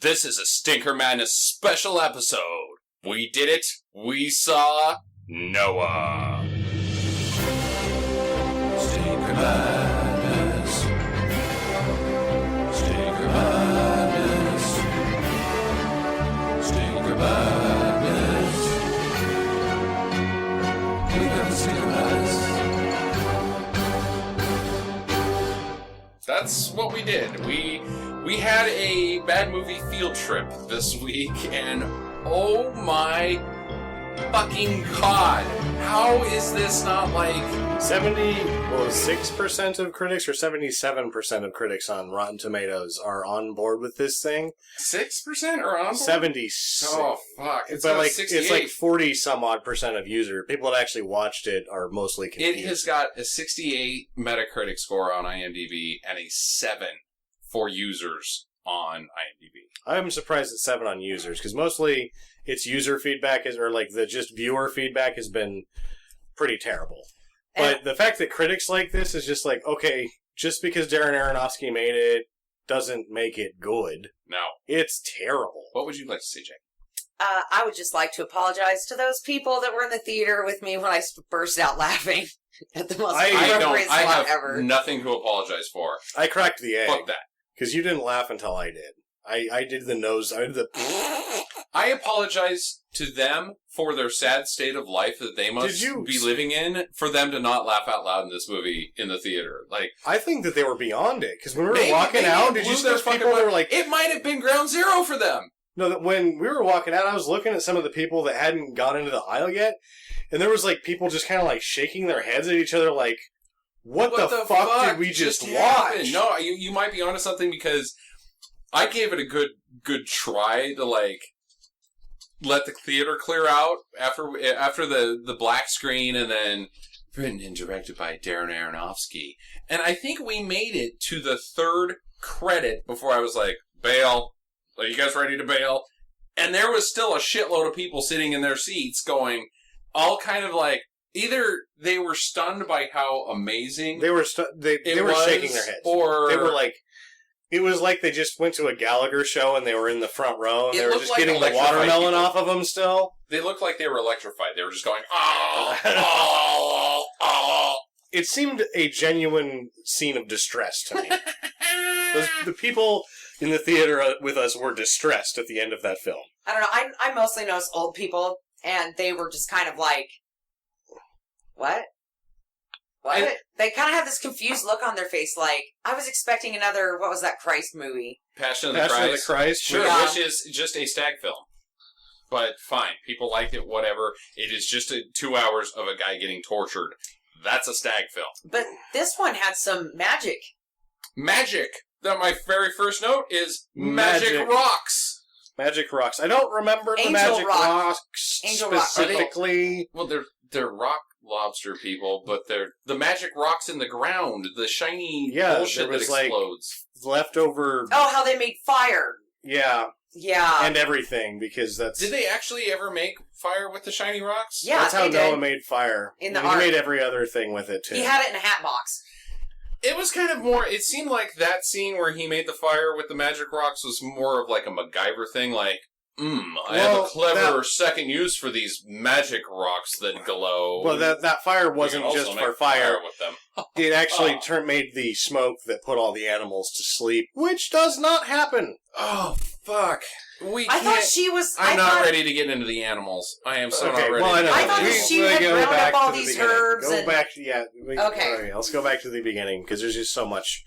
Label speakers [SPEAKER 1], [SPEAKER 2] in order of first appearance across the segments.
[SPEAKER 1] This is a Stinker Madness special episode. We did it. We saw Noah.
[SPEAKER 2] Stinker Madness. Stinker Madness. Stinker Madness. We got the Stinker Madness.
[SPEAKER 1] That's what we did. We had a bad movie field trip this week, and oh my fucking god, how is this not like
[SPEAKER 3] 6% of critics or 77% of critics on Rotten Tomatoes are on board with this thing?
[SPEAKER 1] 6% are on board?
[SPEAKER 3] 76.
[SPEAKER 1] Oh fuck!
[SPEAKER 3] It's like 40 some odd percent of people that actually watched it are mostly confused.
[SPEAKER 1] It has got a 68 Metacritic score on IMDb and a 7 for users on IMDb.
[SPEAKER 3] I'm surprised it's 7 on users, because mostly its user feedback or the just viewer feedback has been pretty terrible. But the fact that critics like this is just like, okay, just because Darren Aronofsky made it doesn't make it good.
[SPEAKER 1] No.
[SPEAKER 3] It's terrible.
[SPEAKER 1] What would you like to say, Jake?
[SPEAKER 4] I would just like to apologize to those people that were in the theater with me when I burst out laughing at the most appropriate spot ever.
[SPEAKER 1] I have nothing to apologize for.
[SPEAKER 3] I cracked the egg.
[SPEAKER 1] Fuck that.
[SPEAKER 3] Because you didn't laugh until I did. I did the nose. I did the...
[SPEAKER 1] I apologize to them for their sad state of life that they must be living in, for them to not laugh out loud in this movie in the theater.
[SPEAKER 3] I think that they were beyond it, because when we were walking out, did you see those people that were like...
[SPEAKER 1] It might have been ground zero for them!
[SPEAKER 3] No, when we were walking out, I was looking at some of the people that hadn't gone into the aisle yet, and there was people just kind of shaking their heads at each other like, what the fuck did we just watch?
[SPEAKER 1] No, you might be onto something, because I gave it a good try to let the theater clear out after the black screen, and then written and directed by Darren Aronofsky. And I think we made it to the third credit before I was like, bail. Are you guys ready to bail? And there was still a shitload of people sitting in their seats going, all kind of either they were stunned by how amazing
[SPEAKER 3] they were shaking their heads, or they were it was like they just went to a Gallagher show and they were in the front row and they were just getting the watermelon off of them still.
[SPEAKER 1] They looked like they were electrified. They were just going, oh.
[SPEAKER 3] It seemed a genuine scene of distress to me. The people in the theater with us were distressed at the end of that film.
[SPEAKER 4] I don't know. I mostly notice old people, and they were just kind of like, what? What? They kind of have this confused look on their face, like, I was expecting another, what was that Christ movie?
[SPEAKER 1] Passion of the Christ. Sure, yeah. Which is just a stag film. But fine, people liked it, whatever. It is just 2 hours of a guy getting tortured. That's a stag film.
[SPEAKER 4] But this one had some magic.
[SPEAKER 1] Magic! My very first note is magic rocks.
[SPEAKER 3] Magic rocks. I don't remember the magic rocks specifically.
[SPEAKER 1] Well, they're rock lobster people, but they're the magic rocks in the ground, the shiny bullshit that explodes.
[SPEAKER 3] Leftover...
[SPEAKER 4] Oh, how they made fire.
[SPEAKER 3] Yeah.
[SPEAKER 4] Yeah.
[SPEAKER 3] And everything, because that's...
[SPEAKER 1] Did they actually ever make fire with the shiny rocks?
[SPEAKER 4] Yeah,
[SPEAKER 3] that's how Noah made fire.
[SPEAKER 4] In the
[SPEAKER 3] He made every other thing with it, too.
[SPEAKER 4] He had it in a hat box.
[SPEAKER 1] It was kind of more... It seemed like that scene where he made the fire with the magic rocks was more of a MacGyver thing, I have a clever second use for these magic rocks that glow.
[SPEAKER 3] Well, that fire wasn't just for fire.
[SPEAKER 1] With them.
[SPEAKER 3] It actually made the smoke that put all the animals to sleep, which does not happen.
[SPEAKER 1] Oh, fuck.
[SPEAKER 4] I thought she was...
[SPEAKER 1] I'm not ready to get into the animals. I am so not ready.
[SPEAKER 3] Well,
[SPEAKER 4] I thought she had ground up all these herbs.
[SPEAKER 3] Okay. Right, let's go back to the beginning, because there's just so much.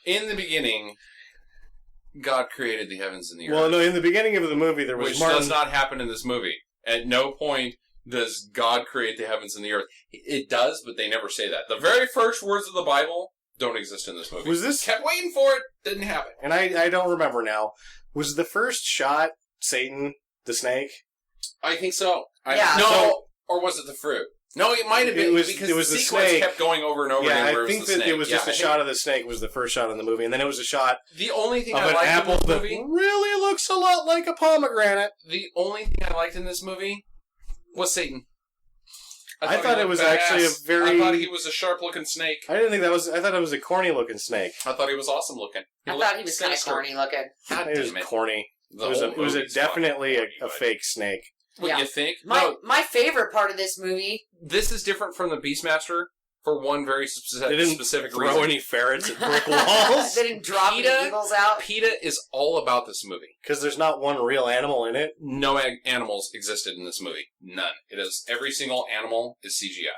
[SPEAKER 1] In the beginning... God created the heavens and the earth.
[SPEAKER 3] Well, no, in the beginning of the movie, there was
[SPEAKER 1] Which does not happen in this movie. At no point does God create the heavens and the earth. It does, but they never say that. The very first words of the Bible don't exist in this movie.
[SPEAKER 3] Was this...
[SPEAKER 1] Kept waiting for it, didn't happen.
[SPEAKER 3] And I don't remember now. Was the first shot Satan, the snake?
[SPEAKER 1] I think so.
[SPEAKER 4] Yeah.
[SPEAKER 1] Or was it the fruit? No, it might have been, because the sequence kept going over and over again.
[SPEAKER 3] I think that it was just a shot of the snake was the first shot in the movie, and then it was a shot
[SPEAKER 1] the only thing
[SPEAKER 3] of
[SPEAKER 1] I
[SPEAKER 3] an
[SPEAKER 1] liked
[SPEAKER 3] apple
[SPEAKER 1] in this
[SPEAKER 3] that
[SPEAKER 1] movie,
[SPEAKER 3] really looks a lot like a pomegranate.
[SPEAKER 1] The only thing I liked in this movie was Satan.
[SPEAKER 3] I thought it was actually a very...
[SPEAKER 1] I thought he was a sharp-looking snake.
[SPEAKER 3] I didn't think that was... I thought it was a corny-looking snake.
[SPEAKER 1] I thought he was awesome-looking.
[SPEAKER 4] I thought he was kind of corny-looking.
[SPEAKER 3] He was corny. It was definitely a fake snake.
[SPEAKER 1] What
[SPEAKER 4] Yeah.
[SPEAKER 1] you think?
[SPEAKER 4] My favorite part of this movie.
[SPEAKER 1] This is different from the Beastmaster for one very
[SPEAKER 3] They didn't
[SPEAKER 1] specific
[SPEAKER 3] throw
[SPEAKER 1] reason.
[SPEAKER 3] any ferrets at brick walls.
[SPEAKER 4] They didn't drop any eagles out.
[SPEAKER 1] PETA is all about this movie.
[SPEAKER 3] Because there's not one real animal in it.
[SPEAKER 1] No animals existed in this movie. None. It is every single animal is CGI.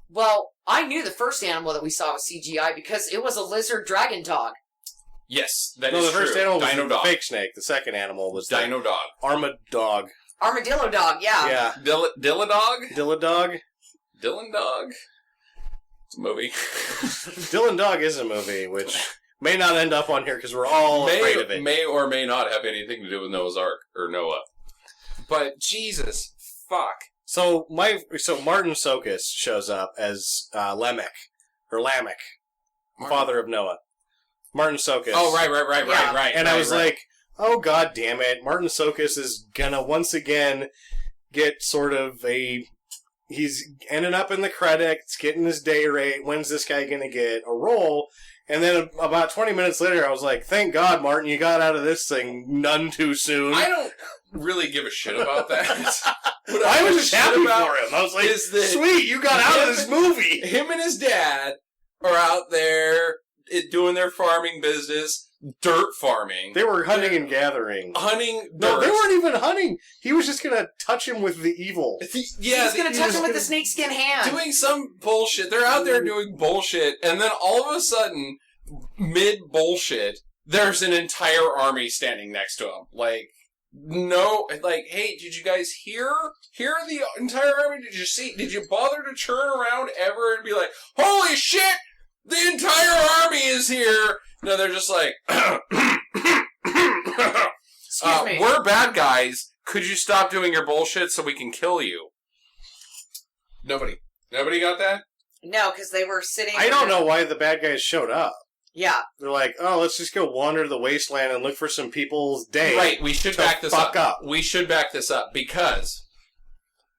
[SPEAKER 4] Well, I knew the first animal that we saw was CGI because it was a lizard dragon dog.
[SPEAKER 1] Yes, that
[SPEAKER 3] No,
[SPEAKER 1] is
[SPEAKER 3] the first
[SPEAKER 1] true.
[SPEAKER 3] animal was
[SPEAKER 1] Dino
[SPEAKER 3] the
[SPEAKER 1] dog.
[SPEAKER 3] fake snake. The second animal was
[SPEAKER 1] Dino dog.
[SPEAKER 3] the armadog.
[SPEAKER 4] Armadillo dog, yeah.
[SPEAKER 3] Yeah.
[SPEAKER 1] Dilla dog.
[SPEAKER 3] Dilla dog.
[SPEAKER 1] Dylan dog. It's a movie.
[SPEAKER 3] Dylan Dog is a movie, which may not end up on here because we're all afraid of it.
[SPEAKER 1] May or may not have anything to do with Noah's Ark or Noah. But Jesus, fuck.
[SPEAKER 3] So Martin Sokus shows up as Lamech, father of Noah. Martin Sokus.
[SPEAKER 1] Oh, right.
[SPEAKER 3] And I was like, oh, god damn it. Martin Sokus is gonna once again get sort of he's ending up in the credits, getting his day rate. When's this guy gonna get a role? And then about 20 minutes later, I was like, thank God, Martin, you got out of this thing none too soon.
[SPEAKER 1] I don't really give a shit about that. What
[SPEAKER 3] I was
[SPEAKER 1] give a
[SPEAKER 3] just
[SPEAKER 1] shit
[SPEAKER 3] happy
[SPEAKER 1] about
[SPEAKER 3] for him. I was like,
[SPEAKER 1] is that
[SPEAKER 3] sweet, you got out of this movie.
[SPEAKER 1] Him and his dad are out there doing their farming business, dirt farming.
[SPEAKER 3] They were hunting and gathering.
[SPEAKER 1] Hunting
[SPEAKER 3] No,
[SPEAKER 1] dirt.
[SPEAKER 3] they weren't even hunting. He was just going to touch him with the evil.
[SPEAKER 1] Yeah,
[SPEAKER 4] He's going to touch him with
[SPEAKER 3] gonna-
[SPEAKER 4] the snakeskin hand.
[SPEAKER 1] doing some bullshit. They're out there doing bullshit, and then all of a sudden, mid-bullshit, there's an entire army standing next to him. Like, no, like, hey, did you guys hear the entire army? Did you bother to turn around ever and be like, holy shit, the entire army is here? No, they're just like,
[SPEAKER 4] Excuse me.
[SPEAKER 1] we're bad guys. Could you stop doing your bullshit so we can kill you? Nobody got that?
[SPEAKER 4] No, because they were sitting...
[SPEAKER 3] I don't know why the bad guys showed up.
[SPEAKER 4] Yeah.
[SPEAKER 3] They're like, oh, let's just go wander the wasteland and look for some people's day.
[SPEAKER 1] Right, we should
[SPEAKER 3] to
[SPEAKER 1] back this
[SPEAKER 3] fuck up.
[SPEAKER 1] We should back this up because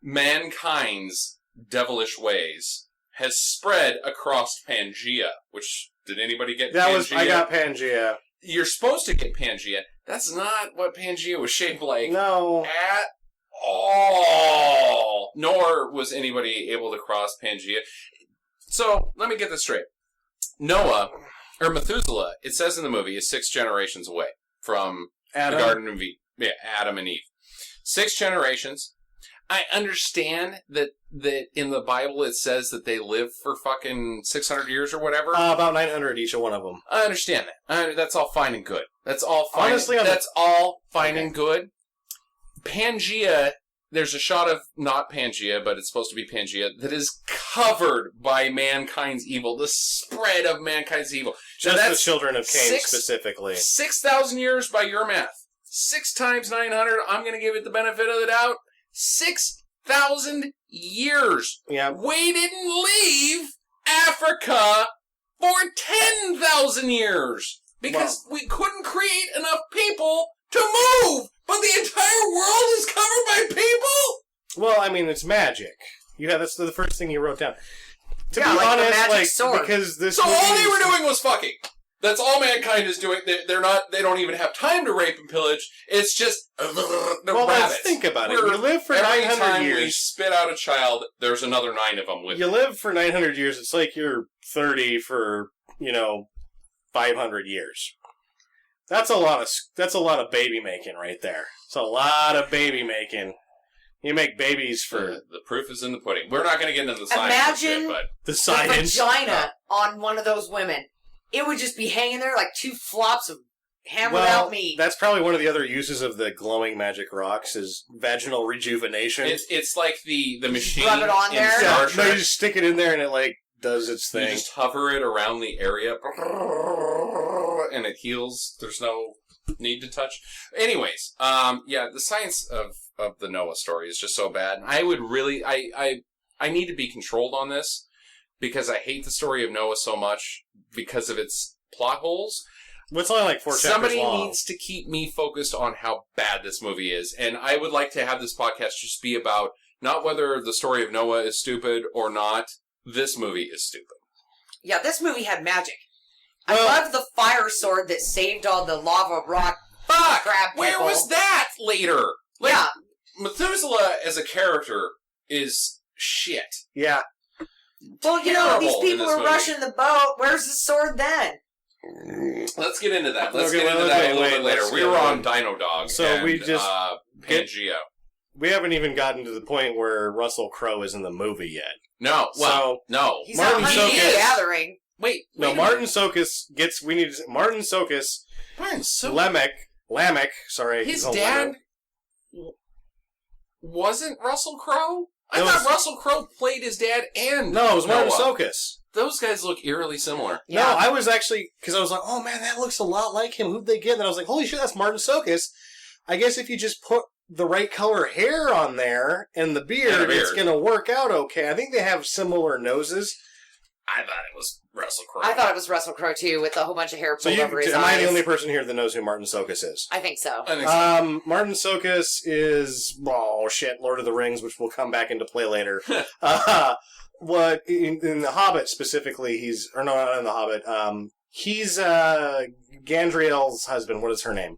[SPEAKER 1] mankind's devilish ways has spread across Pangea, which, did anybody get Pangea?
[SPEAKER 3] I got Pangea.
[SPEAKER 1] You're supposed to get Pangea. That's not what Pangea was shaped like
[SPEAKER 3] No.
[SPEAKER 1] at all. Nor was anybody able to cross Pangea. So, let me get this straight. Noah, or Methuselah, it says in the movie, is 6 generations away from
[SPEAKER 3] Adam.
[SPEAKER 1] the Garden of Eve. Yeah, Adam and Eve. 6 generations. I understand that in the Bible it says that they live for fucking 600 years or whatever.
[SPEAKER 3] About 900 each of one of them.
[SPEAKER 1] I understand that. That's all fine and good. That's all fine.
[SPEAKER 3] Honestly,
[SPEAKER 1] that's all fine and good. Pangea, there's a shot of not Pangea, but it's supposed to be Pangea, that is covered by mankind's evil. The spread of mankind's evil.
[SPEAKER 3] Just
[SPEAKER 1] Now,
[SPEAKER 3] the
[SPEAKER 1] that's
[SPEAKER 3] children of Cain
[SPEAKER 1] 6
[SPEAKER 3] specifically.
[SPEAKER 1] 6,000 years by your math. 6 times 900, I'm going to give it the benefit of the doubt. 6,000 years.
[SPEAKER 3] Yeah.
[SPEAKER 1] We didn't leave Africa for 10,000 years because we couldn't create enough people to move. But the entire world is covered by people?
[SPEAKER 3] Well, I mean, it's magic. Yeah, that's the first thing you wrote down. To
[SPEAKER 4] Yeah,
[SPEAKER 3] be
[SPEAKER 4] like the
[SPEAKER 3] honest,
[SPEAKER 4] magic sword.
[SPEAKER 3] because this
[SPEAKER 1] So all
[SPEAKER 3] movie
[SPEAKER 1] they
[SPEAKER 3] is-
[SPEAKER 1] were doing was fucking. That's all mankind is doing. They're not. They don't even have time to rape and pillage. It's just they're
[SPEAKER 3] Well,
[SPEAKER 1] rabbits.
[SPEAKER 3] let's think about it.
[SPEAKER 1] We're-
[SPEAKER 3] You live for
[SPEAKER 1] every
[SPEAKER 3] 900
[SPEAKER 1] time we
[SPEAKER 3] years.
[SPEAKER 1] spit out a child, there's another 9 of them with
[SPEAKER 3] You
[SPEAKER 1] it.
[SPEAKER 3] live for 900 years. It's like you're 30 for 500 years. That's a lot of baby making right there. It's a lot of baby making. You make babies for
[SPEAKER 1] The proof is in the pudding. We're not going to get into the science of
[SPEAKER 4] Imagine-
[SPEAKER 1] shit, but
[SPEAKER 3] the
[SPEAKER 4] The
[SPEAKER 3] science.
[SPEAKER 4] vagina on one of those women. It would just be hanging there like 2 flops of hammered
[SPEAKER 3] Well,
[SPEAKER 4] out meat.
[SPEAKER 3] that's probably one of the other uses of the glowing magic rocks is vaginal rejuvenation.
[SPEAKER 1] it's like the machine
[SPEAKER 4] Rub it on
[SPEAKER 1] in
[SPEAKER 4] there.
[SPEAKER 1] Star
[SPEAKER 3] No,
[SPEAKER 1] Trek.
[SPEAKER 3] you just stick it in there and it like does its
[SPEAKER 1] You
[SPEAKER 3] thing.
[SPEAKER 1] just hover it around the area, and it heals. There's no need to touch. Anyways, the science of the Noah story is just so bad. I would really, I need to be controlled on this because I hate the story of Noah so much because of its plot holes.
[SPEAKER 3] Well, it's only like 4 chapters
[SPEAKER 1] Somebody
[SPEAKER 3] long.
[SPEAKER 1] needs to keep me focused on how bad this movie is, and I would like to have this podcast just be about not whether the story of Noah is stupid or not. This movie is stupid.
[SPEAKER 4] Yeah, this movie had magic.
[SPEAKER 3] Well-
[SPEAKER 4] I love the fire sword that saved all the lava rock
[SPEAKER 1] Fuck!
[SPEAKER 4] crab
[SPEAKER 1] Where
[SPEAKER 4] people.
[SPEAKER 1] was that later? Like,
[SPEAKER 4] Yeah.
[SPEAKER 1] Methuselah as a character is shit.
[SPEAKER 3] Yeah.
[SPEAKER 4] Well, you know, these
[SPEAKER 1] Terrible in
[SPEAKER 4] people
[SPEAKER 1] this
[SPEAKER 4] are
[SPEAKER 1] movie.
[SPEAKER 4] rushing the boat. Where's the sword then?
[SPEAKER 1] Let's get into that. Let's
[SPEAKER 3] Okay,
[SPEAKER 1] get into
[SPEAKER 3] well,
[SPEAKER 1] that a little
[SPEAKER 3] wait,
[SPEAKER 1] bit later.
[SPEAKER 3] let's
[SPEAKER 1] We
[SPEAKER 3] get
[SPEAKER 1] were on
[SPEAKER 3] into-
[SPEAKER 1] Dino Dog.
[SPEAKER 3] So
[SPEAKER 1] and,
[SPEAKER 3] we just
[SPEAKER 1] Pangea.
[SPEAKER 3] We haven't even gotten to the point where Russell Crowe is in the movie yet.
[SPEAKER 1] No, well, no.
[SPEAKER 4] He's
[SPEAKER 3] Martin
[SPEAKER 4] not hunting
[SPEAKER 3] Sokus-
[SPEAKER 4] the gathering.
[SPEAKER 1] Wait,
[SPEAKER 3] No,
[SPEAKER 1] wait a
[SPEAKER 3] Martin
[SPEAKER 1] minute.
[SPEAKER 3] Sokus gets. We need Martin Sokus.
[SPEAKER 1] Martin Sokus.
[SPEAKER 3] Lamech. Sorry,
[SPEAKER 1] His
[SPEAKER 3] he's a
[SPEAKER 1] dad
[SPEAKER 3] Lamech.
[SPEAKER 1] wasn't Russell Crowe? I
[SPEAKER 3] It
[SPEAKER 1] thought
[SPEAKER 3] was-
[SPEAKER 1] Russell Crowe played his dad and
[SPEAKER 3] No, it was Martin
[SPEAKER 1] Noah.
[SPEAKER 3] Sokus.
[SPEAKER 1] Those guys look eerily similar.
[SPEAKER 3] No,
[SPEAKER 4] Yeah.
[SPEAKER 3] I was actually because I was like, oh man, that looks a lot like him. Who'd they get? And I was like, holy shit, that's Martin Sokus. I guess if you just put the right color hair on there and the beard,
[SPEAKER 1] And a beard.
[SPEAKER 3] it's gonna work out okay. I think they have similar noses.
[SPEAKER 1] I thought it was Russell Crowe.
[SPEAKER 4] I thought it was Russell Crowe too, with a whole bunch of hair
[SPEAKER 3] So
[SPEAKER 4] pulled
[SPEAKER 3] you,
[SPEAKER 4] over his
[SPEAKER 3] am
[SPEAKER 4] eyes.
[SPEAKER 3] I the only person here that knows who Martin Sokus is?
[SPEAKER 4] I think so.
[SPEAKER 1] I think so.
[SPEAKER 3] Martin Sokus is Lord of the Rings, which will come back into play later. What in the Hobbit specifically? He's or no, not in the Hobbit. He's Gandriel's husband. What is her name?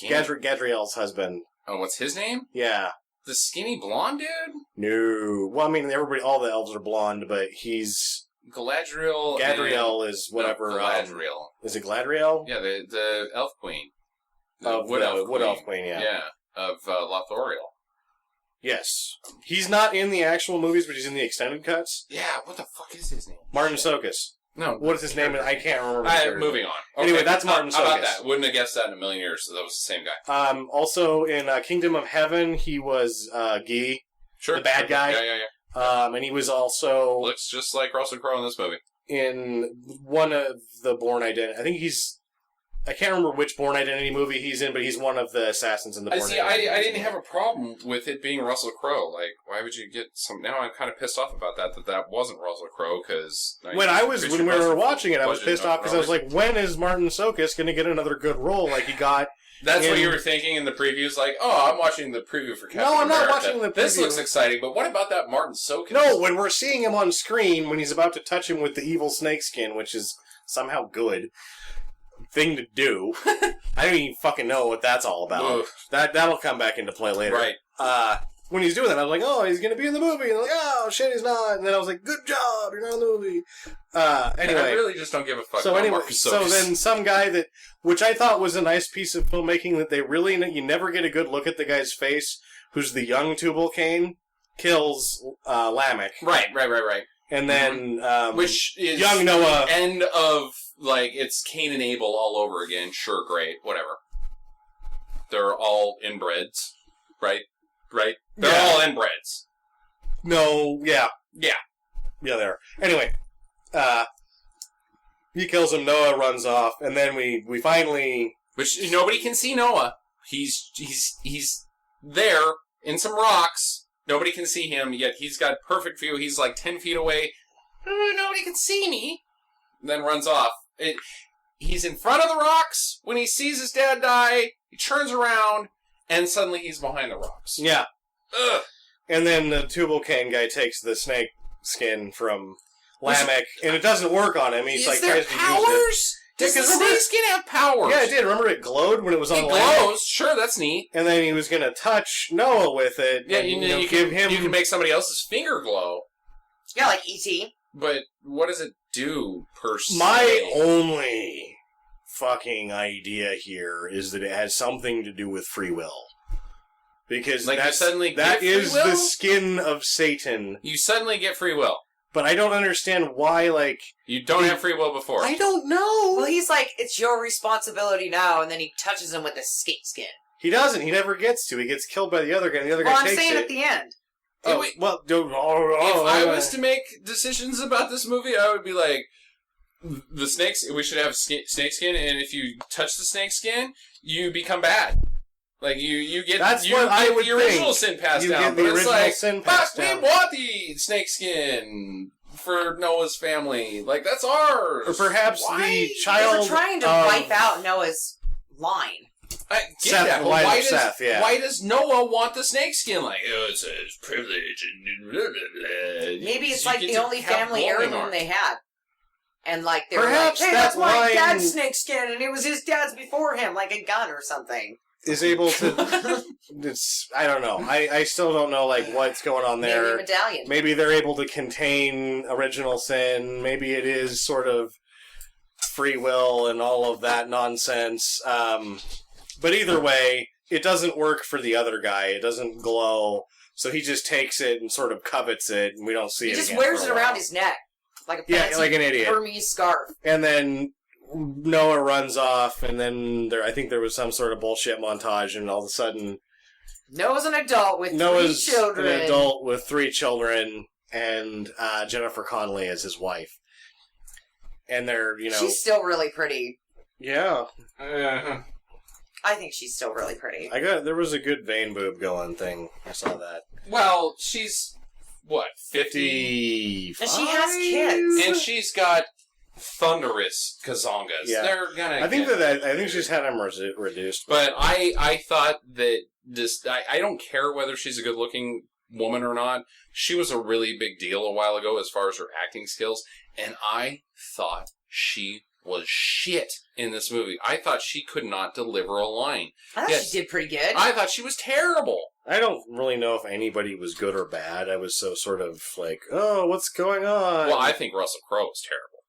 [SPEAKER 3] Gadriel's husband.
[SPEAKER 1] Oh, what's his name?
[SPEAKER 3] Yeah.
[SPEAKER 1] The skinny blonde dude?
[SPEAKER 3] No. Well, I mean, all the elves are blonde, but he's
[SPEAKER 1] Galadriel.
[SPEAKER 3] Gadriel is whatever.
[SPEAKER 1] No, Galadriel.
[SPEAKER 3] Is it Galadriel?
[SPEAKER 1] Yeah, the elf queen.
[SPEAKER 3] Of
[SPEAKER 1] Wood
[SPEAKER 3] the
[SPEAKER 1] elf
[SPEAKER 3] Wood
[SPEAKER 1] queen.
[SPEAKER 3] Elf Queen. Yeah.
[SPEAKER 1] Yeah, of Lothoriel.
[SPEAKER 3] Yes. He's not in the actual movies, but he's in the extended cuts.
[SPEAKER 1] Yeah, what the fuck is his name?
[SPEAKER 3] Martin Sokus.
[SPEAKER 1] No.
[SPEAKER 3] What is his name? I can't remember. his character.
[SPEAKER 1] Moving on.
[SPEAKER 3] Anyway,
[SPEAKER 1] Okay.
[SPEAKER 3] that's Martin
[SPEAKER 1] How about
[SPEAKER 3] Sokus.
[SPEAKER 1] that? Wouldn't have guessed that in a million years, so that was the same guy.
[SPEAKER 3] Also in Kingdom of Heaven, he was Guy,
[SPEAKER 1] Sure.
[SPEAKER 3] the bad guy.
[SPEAKER 1] Yeah.
[SPEAKER 3] And he was also
[SPEAKER 1] Looks just like Russell Crowe in this movie.
[SPEAKER 3] in one of the Bourne Identity. I think I can't remember which Bourne Identity movie he's in, but he's one of the assassins in the Bourne Identity.
[SPEAKER 1] I didn't have a problem with it being Russell Crowe. Like, why would you get some... Now I'm kind of pissed off about that wasn't Russell Crowe, because...
[SPEAKER 3] When we were watching it, I was pissed off because I was like, when is Martin Sokus going to get another good role like he got?
[SPEAKER 1] That's what
[SPEAKER 3] in-
[SPEAKER 1] you were thinking in the previews? Like, oh, I'm watching the preview for Captain
[SPEAKER 3] I'm not
[SPEAKER 1] America.
[SPEAKER 3] watching the
[SPEAKER 1] This
[SPEAKER 3] preview.
[SPEAKER 1] looks exciting, but what about that Martin Sokus?
[SPEAKER 3] No, when we're seeing him on screen, when he's about to touch him with the evil snakeskin, which is somehow good thing to do. I don't even fucking know what that's all about.
[SPEAKER 1] Ugh.
[SPEAKER 3] That'll come back into play later.
[SPEAKER 1] Right.
[SPEAKER 3] When he's doing that, I was like, oh, he's gonna be in the movie. And they're like, oh shit, he's not. And then I was like, good job, you're not in the movie. Anyway.
[SPEAKER 1] I really just don't give a fuck
[SPEAKER 3] So
[SPEAKER 1] about
[SPEAKER 3] anyway,
[SPEAKER 1] Martin
[SPEAKER 3] so
[SPEAKER 1] Sokus.
[SPEAKER 3] then some guy which I thought was a nice piece of filmmaking that they really, you never get a good look at the guy's face, who's the young Tubal Cain, kills Lamech.
[SPEAKER 1] Right.
[SPEAKER 3] And then,
[SPEAKER 1] Which is...
[SPEAKER 3] young Noah.
[SPEAKER 1] End of, like, it's Cain and Abel all over again. Sure, great, whatever. They're all inbreds, right? They're
[SPEAKER 3] Yeah.
[SPEAKER 1] all inbreds.
[SPEAKER 3] No, yeah.
[SPEAKER 1] Yeah.
[SPEAKER 3] Yeah, they are. Anyway, he kills him, Noah runs off, and then we finally...
[SPEAKER 1] Which nobody can see Noah. He's there in some rocks. Nobody can see him, yet he's got perfect view. He's like 10 feet away. Nobody can see me. And then runs off. He's in front of the rocks when he sees his dad die. He turns around, and suddenly he's behind the rocks.
[SPEAKER 3] Yeah.
[SPEAKER 1] Ugh.
[SPEAKER 3] And then the Tubal Cain guy takes the snake skin from Lamech, and it doesn't work on him. He's
[SPEAKER 1] Is
[SPEAKER 3] like,
[SPEAKER 1] there
[SPEAKER 3] tries to use it.
[SPEAKER 1] powers?
[SPEAKER 3] Yeah,
[SPEAKER 1] Does the
[SPEAKER 3] 'cause remember-
[SPEAKER 1] snake skin have powers?
[SPEAKER 3] Yeah, it did. Remember it glowed when it was on
[SPEAKER 1] It
[SPEAKER 3] Lamech?
[SPEAKER 1] glows. Sure, that's neat.
[SPEAKER 3] And then he was going to touch Noah with it.
[SPEAKER 1] Yeah,
[SPEAKER 3] and,
[SPEAKER 1] you
[SPEAKER 3] give
[SPEAKER 1] can,
[SPEAKER 3] him...
[SPEAKER 1] you can make somebody else's finger glow.
[SPEAKER 4] Yeah, like E.T.
[SPEAKER 1] But what does it do, per se?
[SPEAKER 3] My only fucking idea here is that it has something to do with free will. Because
[SPEAKER 1] Like, you suddenly
[SPEAKER 3] that
[SPEAKER 1] get
[SPEAKER 3] is
[SPEAKER 1] free will?
[SPEAKER 3] the skin of Satan.
[SPEAKER 1] You suddenly get free will.
[SPEAKER 3] But I don't understand why, like...
[SPEAKER 1] You don't have free will before.
[SPEAKER 3] I don't know!
[SPEAKER 4] Well, he's like, it's your responsibility now, and then he touches him with the skate skin.
[SPEAKER 3] He doesn't. He never gets to. He gets killed by the other guy, and the other
[SPEAKER 4] Well,
[SPEAKER 3] guy
[SPEAKER 4] I'm
[SPEAKER 3] takes
[SPEAKER 4] saying
[SPEAKER 3] it.
[SPEAKER 4] at the end.
[SPEAKER 3] Oh,
[SPEAKER 1] Wait.
[SPEAKER 3] well,
[SPEAKER 1] If I was to make decisions about this movie, I would be like, the snakes, we should have snake skin, and if you touch the snake skin, you become bad. Like, you get,
[SPEAKER 3] That's
[SPEAKER 1] you
[SPEAKER 3] what I
[SPEAKER 1] get
[SPEAKER 3] would
[SPEAKER 1] the original
[SPEAKER 3] think.
[SPEAKER 1] sin passed
[SPEAKER 3] You
[SPEAKER 1] down.
[SPEAKER 3] get the
[SPEAKER 1] But it's
[SPEAKER 3] original
[SPEAKER 1] like,
[SPEAKER 3] sin
[SPEAKER 1] but
[SPEAKER 3] passed
[SPEAKER 1] we
[SPEAKER 3] down.
[SPEAKER 1] want the snake skin for Noah's family. Like, that's ours.
[SPEAKER 3] Or perhaps
[SPEAKER 1] Why?
[SPEAKER 3] the
[SPEAKER 4] They
[SPEAKER 3] child
[SPEAKER 4] were trying to
[SPEAKER 3] of-
[SPEAKER 4] wipe out Noah's line.
[SPEAKER 1] I get
[SPEAKER 3] Seth,
[SPEAKER 1] that,
[SPEAKER 3] the
[SPEAKER 1] but
[SPEAKER 3] line
[SPEAKER 1] why
[SPEAKER 3] of
[SPEAKER 1] does,
[SPEAKER 3] Seth, yeah.
[SPEAKER 1] why does Noah want the snake skin? Like, oh, it's his privilege and blah, blah, blah.
[SPEAKER 4] Maybe it's
[SPEAKER 1] You
[SPEAKER 4] like
[SPEAKER 1] get
[SPEAKER 4] the
[SPEAKER 1] to
[SPEAKER 4] only
[SPEAKER 1] have
[SPEAKER 4] family
[SPEAKER 1] glowing
[SPEAKER 4] heirloom
[SPEAKER 1] arms.
[SPEAKER 4] they had. And like they were
[SPEAKER 3] Perhaps
[SPEAKER 4] like, hey,
[SPEAKER 3] that
[SPEAKER 4] that's my
[SPEAKER 3] line-
[SPEAKER 4] dad's snakeskin, and it was his dad's before him, like a gun or something.
[SPEAKER 3] Is able to. It's. I don't know. I still don't know like what's going on
[SPEAKER 4] Maybe a
[SPEAKER 3] there.
[SPEAKER 4] medallion.
[SPEAKER 3] Maybe they're able to contain original sin. Maybe it is sort of free will and all of that nonsense. But either way, it doesn't work for the other guy. It doesn't glow. So he just takes it and sort of covets it, and we don't see
[SPEAKER 4] He
[SPEAKER 3] it
[SPEAKER 4] just
[SPEAKER 3] again
[SPEAKER 4] wears
[SPEAKER 3] for
[SPEAKER 4] it
[SPEAKER 3] a
[SPEAKER 4] around
[SPEAKER 3] while.
[SPEAKER 4] his neck. Like a
[SPEAKER 3] Yeah,
[SPEAKER 4] fancy
[SPEAKER 3] like an idiot.
[SPEAKER 4] Hermes scarf.
[SPEAKER 3] And then Noah runs off, and then I think there was some sort of bullshit montage, and all of a sudden
[SPEAKER 4] Noah's an adult with
[SPEAKER 3] Noah's
[SPEAKER 4] 3 children.
[SPEAKER 3] an adult with 3 children, and Jennifer Connelly is his wife. And they're,
[SPEAKER 4] She's still really pretty.
[SPEAKER 3] yeah.
[SPEAKER 4] I think she's still really pretty.
[SPEAKER 3] There was a good vein boob going thing. I saw that.
[SPEAKER 1] Well, she's, what, 50?
[SPEAKER 3] 55?
[SPEAKER 4] And she has kids.
[SPEAKER 1] And she's got thunderous kazongas.
[SPEAKER 3] Yeah.
[SPEAKER 1] They're gonna.
[SPEAKER 3] I think
[SPEAKER 1] get-
[SPEAKER 3] I think she's had him reduced.
[SPEAKER 1] But I thought that I don't care whether she's a good looking woman or not. She was a really big deal a while ago as far as her acting skills, and I thought she was shit in this movie. I thought she could not deliver a line.
[SPEAKER 4] I thought
[SPEAKER 1] Yes.
[SPEAKER 4] she did pretty good.
[SPEAKER 1] I thought she was terrible.
[SPEAKER 3] I don't really know if anybody was good or bad. I was so sort of like, oh, what's going on?
[SPEAKER 1] Well, I think Russell Crowe was terrible,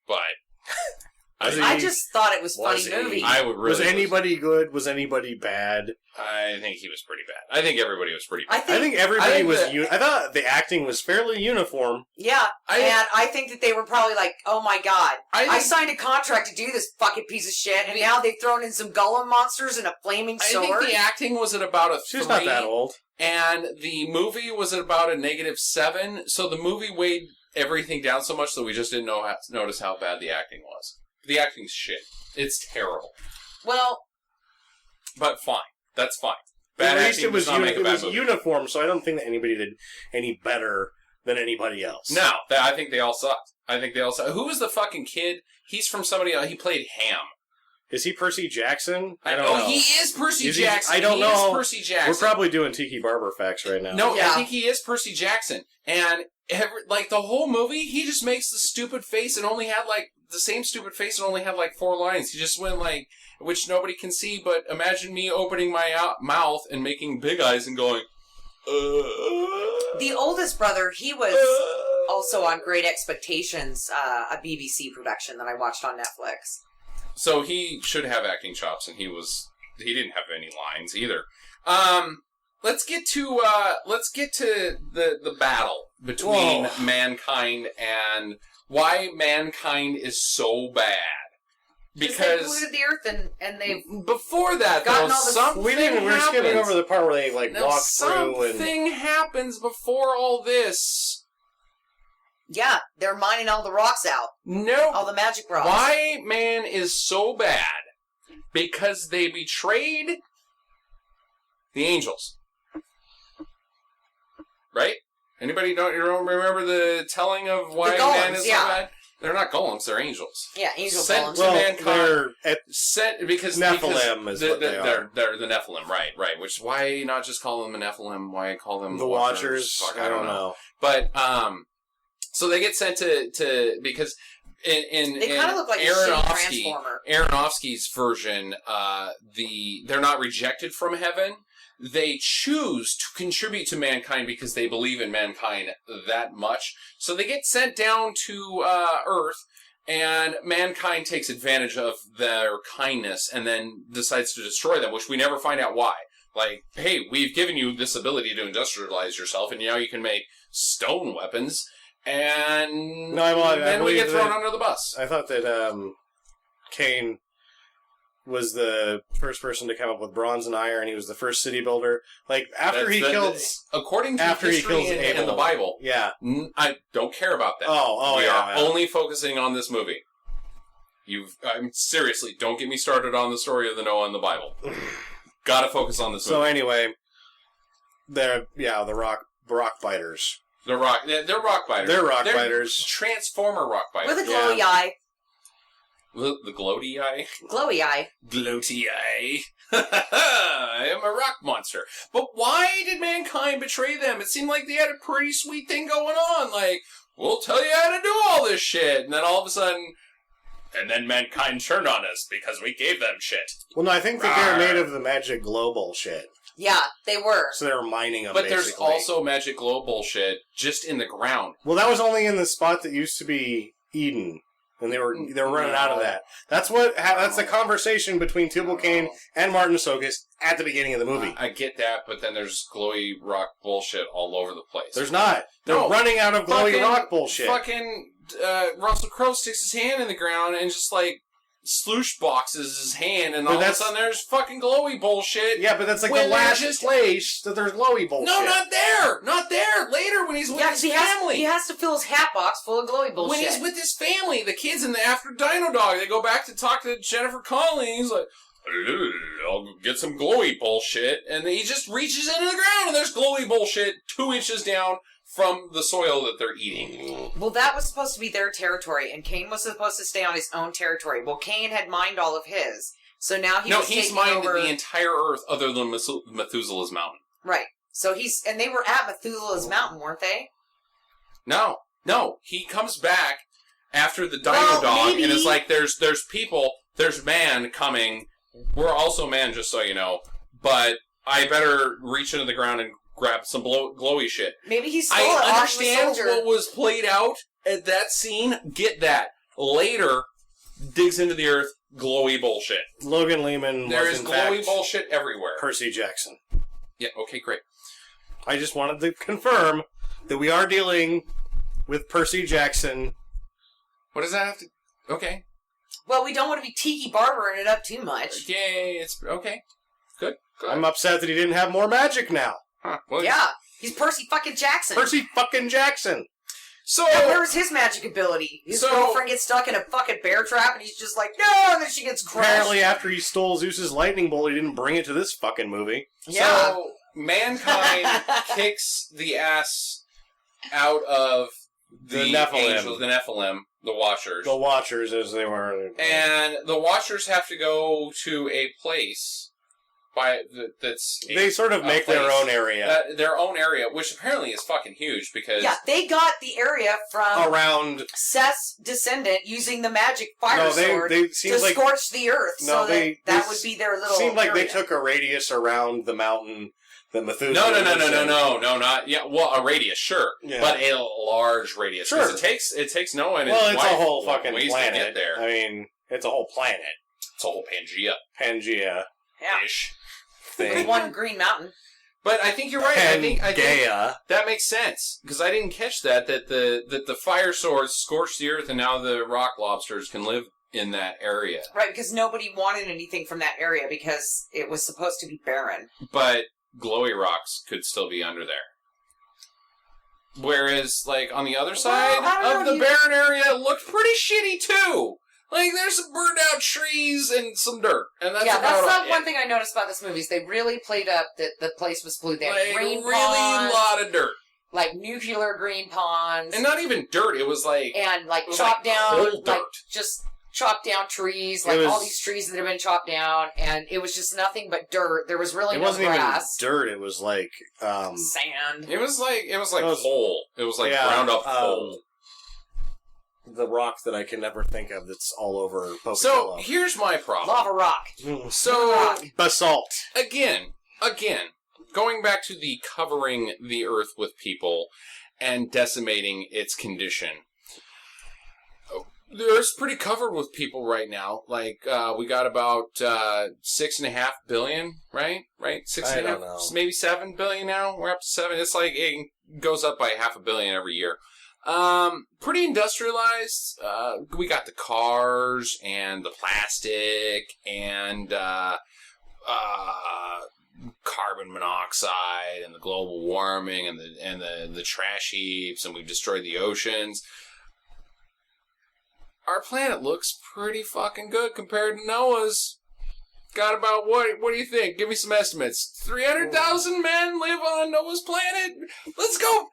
[SPEAKER 1] but
[SPEAKER 3] Was he-
[SPEAKER 4] I just thought it was a funny
[SPEAKER 3] Was he?
[SPEAKER 4] movie.
[SPEAKER 1] I would really.
[SPEAKER 3] was anybody good? Was anybody bad?
[SPEAKER 1] I think he was pretty bad. I think everybody was pretty bad.
[SPEAKER 3] I think everybody
[SPEAKER 1] I think
[SPEAKER 3] was.
[SPEAKER 1] that-
[SPEAKER 3] I thought the acting was fairly uniform.
[SPEAKER 4] Yeah, and I think that they were probably like, oh my god, I
[SPEAKER 1] think-
[SPEAKER 4] signed a contract to do this fucking piece of shit, and now they've thrown in some Gollum monsters and a flaming
[SPEAKER 1] I
[SPEAKER 4] sword.
[SPEAKER 1] think the acting was at about a 3.
[SPEAKER 3] She's not that old.
[SPEAKER 1] And the movie was at about a -7, so the movie weighed everything down so much that we just didn't notice how bad the acting was. The acting's shit. It's terrible.
[SPEAKER 4] Well,
[SPEAKER 1] But fine. That's fine. Bad
[SPEAKER 3] At least
[SPEAKER 1] acting
[SPEAKER 3] it was
[SPEAKER 1] does not make a
[SPEAKER 3] it
[SPEAKER 1] bad
[SPEAKER 3] was
[SPEAKER 1] movie.
[SPEAKER 3] uniform, so I don't think that anybody did any better than anybody else.
[SPEAKER 1] No, I think they all sucked. Who was the fucking kid? He's from somebody else. He played Ham.
[SPEAKER 3] Is he Percy Jackson? I don't know.
[SPEAKER 1] He is Percy
[SPEAKER 3] Is he?
[SPEAKER 1] Jackson.
[SPEAKER 3] I don't
[SPEAKER 1] He
[SPEAKER 3] know.
[SPEAKER 1] is Percy Jackson.
[SPEAKER 3] We're probably doing Tiki Barber facts right now.
[SPEAKER 1] No,
[SPEAKER 4] Yeah.
[SPEAKER 1] I think he is Percy Jackson. And the whole movie, he just makes the stupid face and only had the same stupid face and only had 4 lines. He just went which nobody can see, but imagine me opening my mouth and making big eyes and going,
[SPEAKER 4] the oldest brother, he was also on Great Expectations, a BBC production that I watched on Netflix.
[SPEAKER 1] So he should have acting chops, and he didn't have any lines either. Let's get to the battle between
[SPEAKER 3] Whoa.
[SPEAKER 1] mankind and why mankind is so bad.
[SPEAKER 4] Because
[SPEAKER 1] Because
[SPEAKER 4] they polluted the earth and they've
[SPEAKER 1] before that,
[SPEAKER 4] gotten
[SPEAKER 1] though,
[SPEAKER 4] all this-
[SPEAKER 1] something
[SPEAKER 3] We're skipping
[SPEAKER 1] happens.
[SPEAKER 3] over the part where they
[SPEAKER 1] Now,
[SPEAKER 3] walk through and
[SPEAKER 1] something happens before all this.
[SPEAKER 4] yeah, they're mining all the rocks out,
[SPEAKER 1] No.
[SPEAKER 4] all the magic rocks.
[SPEAKER 1] Why man is so bad? Because they betrayed the angels. Right? Anybody don't remember the telling of why
[SPEAKER 4] The golems,
[SPEAKER 1] man is
[SPEAKER 4] yeah.
[SPEAKER 1] so bad? They're not golems, they're angels.
[SPEAKER 4] Yeah, angel
[SPEAKER 1] Sent
[SPEAKER 4] golems.
[SPEAKER 1] to
[SPEAKER 3] well,
[SPEAKER 1] mankind.
[SPEAKER 3] they're at
[SPEAKER 1] Sent because
[SPEAKER 3] Nephilim
[SPEAKER 1] because
[SPEAKER 3] is what they are.
[SPEAKER 1] They're the Nephilim, right? Which why not just call them a Nephilim? Why call them
[SPEAKER 3] the Watchers.
[SPEAKER 1] Fuck,
[SPEAKER 3] I don't know.
[SPEAKER 1] But so they get sent to because in
[SPEAKER 4] They kind of look like a shitty transformer.
[SPEAKER 1] Aronofsky's version, they're not rejected from heaven. They choose to contribute to mankind because they believe in mankind that much. So they get sent down to Earth, and mankind takes advantage of their kindness and then decides to destroy them, which we never find out why. Like, hey, we've given you this ability to industrialize yourself, and now you can make stone weapons, and
[SPEAKER 3] No, I
[SPEAKER 1] then we get
[SPEAKER 3] believe
[SPEAKER 1] thrown
[SPEAKER 3] that-
[SPEAKER 1] under the bus.
[SPEAKER 3] I thought that Cain was the first person to come up with bronze and iron. He was the first city builder. Like after
[SPEAKER 1] according to
[SPEAKER 3] after he
[SPEAKER 1] history
[SPEAKER 3] kills
[SPEAKER 1] and
[SPEAKER 3] Abel.
[SPEAKER 1] the Bible,
[SPEAKER 3] Yeah.
[SPEAKER 1] I don't care about that.
[SPEAKER 3] Oh,
[SPEAKER 1] we
[SPEAKER 3] yeah.
[SPEAKER 1] are only focusing on this movie. I'm seriously, don't get me started on the story of the Noah and the Bible. Gotta focus on this
[SPEAKER 3] So
[SPEAKER 1] movie.
[SPEAKER 3] anyway, the rock fighters.
[SPEAKER 1] They're rock fighters.
[SPEAKER 3] They're rock fighters.
[SPEAKER 1] Transformer rock fighters.
[SPEAKER 4] With a glowy eye.
[SPEAKER 1] The gloaty eye?
[SPEAKER 4] Glowy eye.
[SPEAKER 1] Gloaty eye. I am a rock monster. But why did mankind betray them? It seemed like they had a pretty sweet thing going on. Like, we'll tell you how to do all this shit. And then all of a sudden, and then mankind turned on us because we gave them shit.
[SPEAKER 3] Well, no, I think that they're made of the magic glow bullshit.
[SPEAKER 4] Yeah, they were.
[SPEAKER 3] So they were mining them,
[SPEAKER 1] But
[SPEAKER 3] basically.
[SPEAKER 1] there's also magic glow bullshit just in the ground.
[SPEAKER 3] Well, that was only in the spot that used to be Eden. And they were running out of that. That's the conversation between Tubal Cain and Martin Sokus at the beginning of the movie.
[SPEAKER 1] I get that, but then there's glowy rock bullshit all over the place.
[SPEAKER 3] There's not. They're running out of glowy rock bullshit.
[SPEAKER 1] Fucking Russell Crowe sticks his hand in the ground and just like sloosh boxes his hand, and all of a sudden there's fucking glowy bullshit.
[SPEAKER 3] Yeah, but that's like the last place that there's glowy bullshit.
[SPEAKER 1] No, not there. Not there. Later when he's with his family.
[SPEAKER 4] He has to fill his hat box full of glowy bullshit.
[SPEAKER 1] When he's with his family, the kids, and after Dino Dog, they go back to talk to Jennifer Connelly, and he's like, I'll get some glowy bullshit, and he just reaches into the ground, and there's glowy bullshit 2 inches down from the soil that they're eating.
[SPEAKER 4] Well, that was supposed to be their territory, and Cain was supposed to stay on his own territory. Well, Cain had mined all of his, so now he's
[SPEAKER 1] mined
[SPEAKER 4] over
[SPEAKER 1] the entire Earth other than Methuselah's mountain.
[SPEAKER 4] Right. So and they were at Methuselah's mountain, weren't they?
[SPEAKER 1] No, he comes back after the Dino Dog, and it's like there's people, there's man coming. We're also man, just so you know, but I better reach into the ground and grab some glowy shit.
[SPEAKER 4] Maybe he stole it
[SPEAKER 1] I
[SPEAKER 4] off the
[SPEAKER 1] understand
[SPEAKER 4] soldier.
[SPEAKER 1] what was played out at that scene. Get that. Later, digs into the earth, glowy bullshit.
[SPEAKER 3] Logan Lehman
[SPEAKER 1] There
[SPEAKER 3] was
[SPEAKER 1] is
[SPEAKER 3] in
[SPEAKER 1] glowy
[SPEAKER 3] fact
[SPEAKER 1] bullshit everywhere.
[SPEAKER 3] Percy Jackson.
[SPEAKER 1] Yeah, okay, great.
[SPEAKER 3] I just wanted to confirm that we are dealing with Percy Jackson.
[SPEAKER 1] What does that have to... Okay.
[SPEAKER 4] Well, we don't want to be Tiki Barbering it up too much.
[SPEAKER 1] Yay, it's... Okay. Good.
[SPEAKER 3] I'm upset that he didn't have more magic now.
[SPEAKER 1] Huh. Well,
[SPEAKER 4] Yeah, he's Percy fucking Jackson.
[SPEAKER 3] Percy fucking Jackson.
[SPEAKER 1] So...
[SPEAKER 4] Yeah, where was his magic ability? His girlfriend gets stuck in a fucking bear trap, and he's just like, no, and then she gets crushed.
[SPEAKER 3] Apparently, after he stole Zeus's lightning bolt, he didn't bring it to this fucking movie.
[SPEAKER 4] Yeah.
[SPEAKER 1] So, mankind kicks the ass out of the
[SPEAKER 3] Nephilim.
[SPEAKER 1] angels, the Nephilim, the Watchers.
[SPEAKER 3] The Watchers, as they were.
[SPEAKER 1] And the Watchers have to go to a place that's...
[SPEAKER 3] They sort of make their own area.
[SPEAKER 1] Their own area, which apparently is fucking huge, because...
[SPEAKER 4] Yeah, they got the area from
[SPEAKER 3] around
[SPEAKER 4] Seth's descendant using the magic fire sword
[SPEAKER 3] they
[SPEAKER 4] to scorch the earth.
[SPEAKER 3] No,
[SPEAKER 4] so that would be their little
[SPEAKER 3] seemed like
[SPEAKER 4] area.
[SPEAKER 3] they took a radius around the mountain that Methuselah
[SPEAKER 1] No, not... Yeah, well, a radius, sure.
[SPEAKER 3] Yeah.
[SPEAKER 1] But a large radius.
[SPEAKER 3] Sure.
[SPEAKER 1] It takes Noah and
[SPEAKER 3] Well,
[SPEAKER 1] his
[SPEAKER 3] it's
[SPEAKER 1] wife
[SPEAKER 3] a whole fucking
[SPEAKER 1] ways
[SPEAKER 3] planet.
[SPEAKER 1] to get there.
[SPEAKER 3] I mean, it's a whole planet.
[SPEAKER 1] It's a whole Pangea.
[SPEAKER 3] Pangea-ish thing.
[SPEAKER 4] One green mountain.
[SPEAKER 1] But I think you're right. I think
[SPEAKER 3] Pangea.
[SPEAKER 1] that makes sense, because I didn't catch that the fire swords scorched the earth, and now the rock lobsters can live in that area.
[SPEAKER 4] Right, because nobody wanted anything from that area because it was supposed to be barren.
[SPEAKER 1] But glowy rocks could still be under there. Whereas, like, on the other side of the barren area, it looked pretty shitty, too. Like, there's some burned out trees and some dirt. And that's
[SPEAKER 4] that's not one thing I noticed about this movie, is they really played up that the place was polluted. They had
[SPEAKER 1] like,
[SPEAKER 4] green
[SPEAKER 1] really
[SPEAKER 4] ponds,
[SPEAKER 1] lot of dirt.
[SPEAKER 4] like nuclear green ponds.
[SPEAKER 1] And not even dirt, it was like...
[SPEAKER 4] And, like,
[SPEAKER 1] was
[SPEAKER 4] chopped
[SPEAKER 1] like
[SPEAKER 4] down,
[SPEAKER 1] cold
[SPEAKER 4] like,
[SPEAKER 1] dirt.
[SPEAKER 4] just chopped down trees, like all these trees that have been chopped down, and it was just nothing but dirt. There was really
[SPEAKER 3] It
[SPEAKER 4] no
[SPEAKER 3] wasn't
[SPEAKER 4] grass.
[SPEAKER 3] even dirt. It was like
[SPEAKER 4] Sand.
[SPEAKER 1] It was like coal. It was like ground up coal.
[SPEAKER 3] The rock that I can never think of that's all over Pocatello.
[SPEAKER 1] So, here's my problem.
[SPEAKER 4] Lava rock.
[SPEAKER 1] So,
[SPEAKER 3] basalt.
[SPEAKER 1] Again, going back to the covering the earth with people and decimating its condition. The Earth's pretty covered with people right now. Like, we got about 6.5 billion, right? Right?
[SPEAKER 3] I don't know.
[SPEAKER 1] Maybe 7 billion now. We're up to 7. It's like it goes up by 500 million every year. Pretty industrialized. We got the cars and the plastic and carbon monoxide and the global warming and the trash heaps, and we've destroyed the oceans. Our planet looks pretty fucking good compared to Noah's. Got about, what do you think? Give me some estimates. 300,000 men live on Noah's planet? Let's go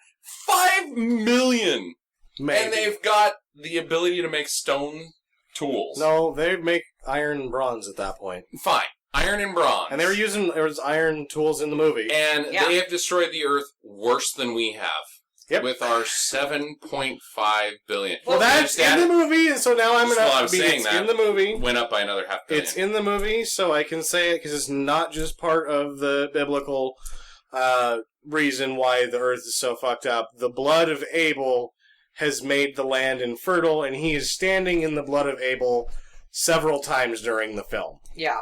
[SPEAKER 1] 5 million.
[SPEAKER 3] Maybe.
[SPEAKER 1] And they've got the ability to make stone tools.
[SPEAKER 3] No, they make iron and bronze at that point.
[SPEAKER 1] Fine. Iron and bronze.
[SPEAKER 3] And there was iron tools in the movie.
[SPEAKER 1] And they have destroyed the Earth worse than we have.
[SPEAKER 3] Yep.
[SPEAKER 1] with our 7.5 billion.
[SPEAKER 3] Well, that's in the movie, and so now I'm going
[SPEAKER 1] Well, I was
[SPEAKER 3] to be
[SPEAKER 1] saying
[SPEAKER 3] it's
[SPEAKER 1] that.
[SPEAKER 3] in the movie.
[SPEAKER 1] Went up by another 500 million.
[SPEAKER 3] It's in the movie, so I can say it because it's not just part of the biblical reason why the earth is so fucked up. The blood of Abel has made the land infertile, and he is standing in the blood of Abel several times during the film.
[SPEAKER 4] Yeah.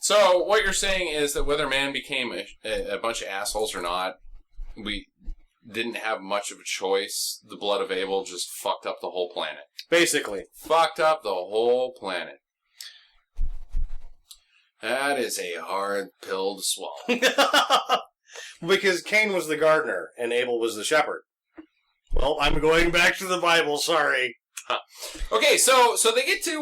[SPEAKER 1] So what you're saying is that whether man became a bunch of assholes or not, we didn't have much of a choice. The blood of Abel just fucked up the whole planet.
[SPEAKER 3] Basically.
[SPEAKER 1] Fucked up the whole planet. That is a hard pill to swallow.
[SPEAKER 3] Because Cain was the gardener, and Abel was the shepherd. Well, I'm going back to the Bible, sorry.
[SPEAKER 1] Okay, so they get to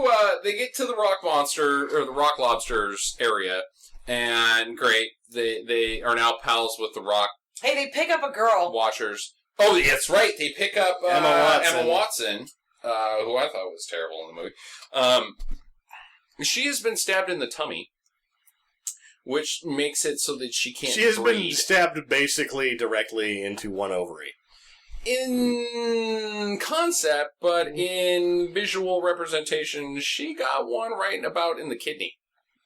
[SPEAKER 1] the rock monster or the rock lobsters area, and great, they are now pals with the rock
[SPEAKER 4] Hey, they pick up a girl.
[SPEAKER 1] watchers. Oh, that's right, they pick up
[SPEAKER 3] Emma
[SPEAKER 1] Watson, who I thought was terrible in the movie. She has been stabbed in the tummy, which makes it so that she can't.
[SPEAKER 3] She has
[SPEAKER 1] breed.
[SPEAKER 3] been stabbed basically directly into one ovary.
[SPEAKER 1] In concept, but in visual representation, she got one right about in the kidney.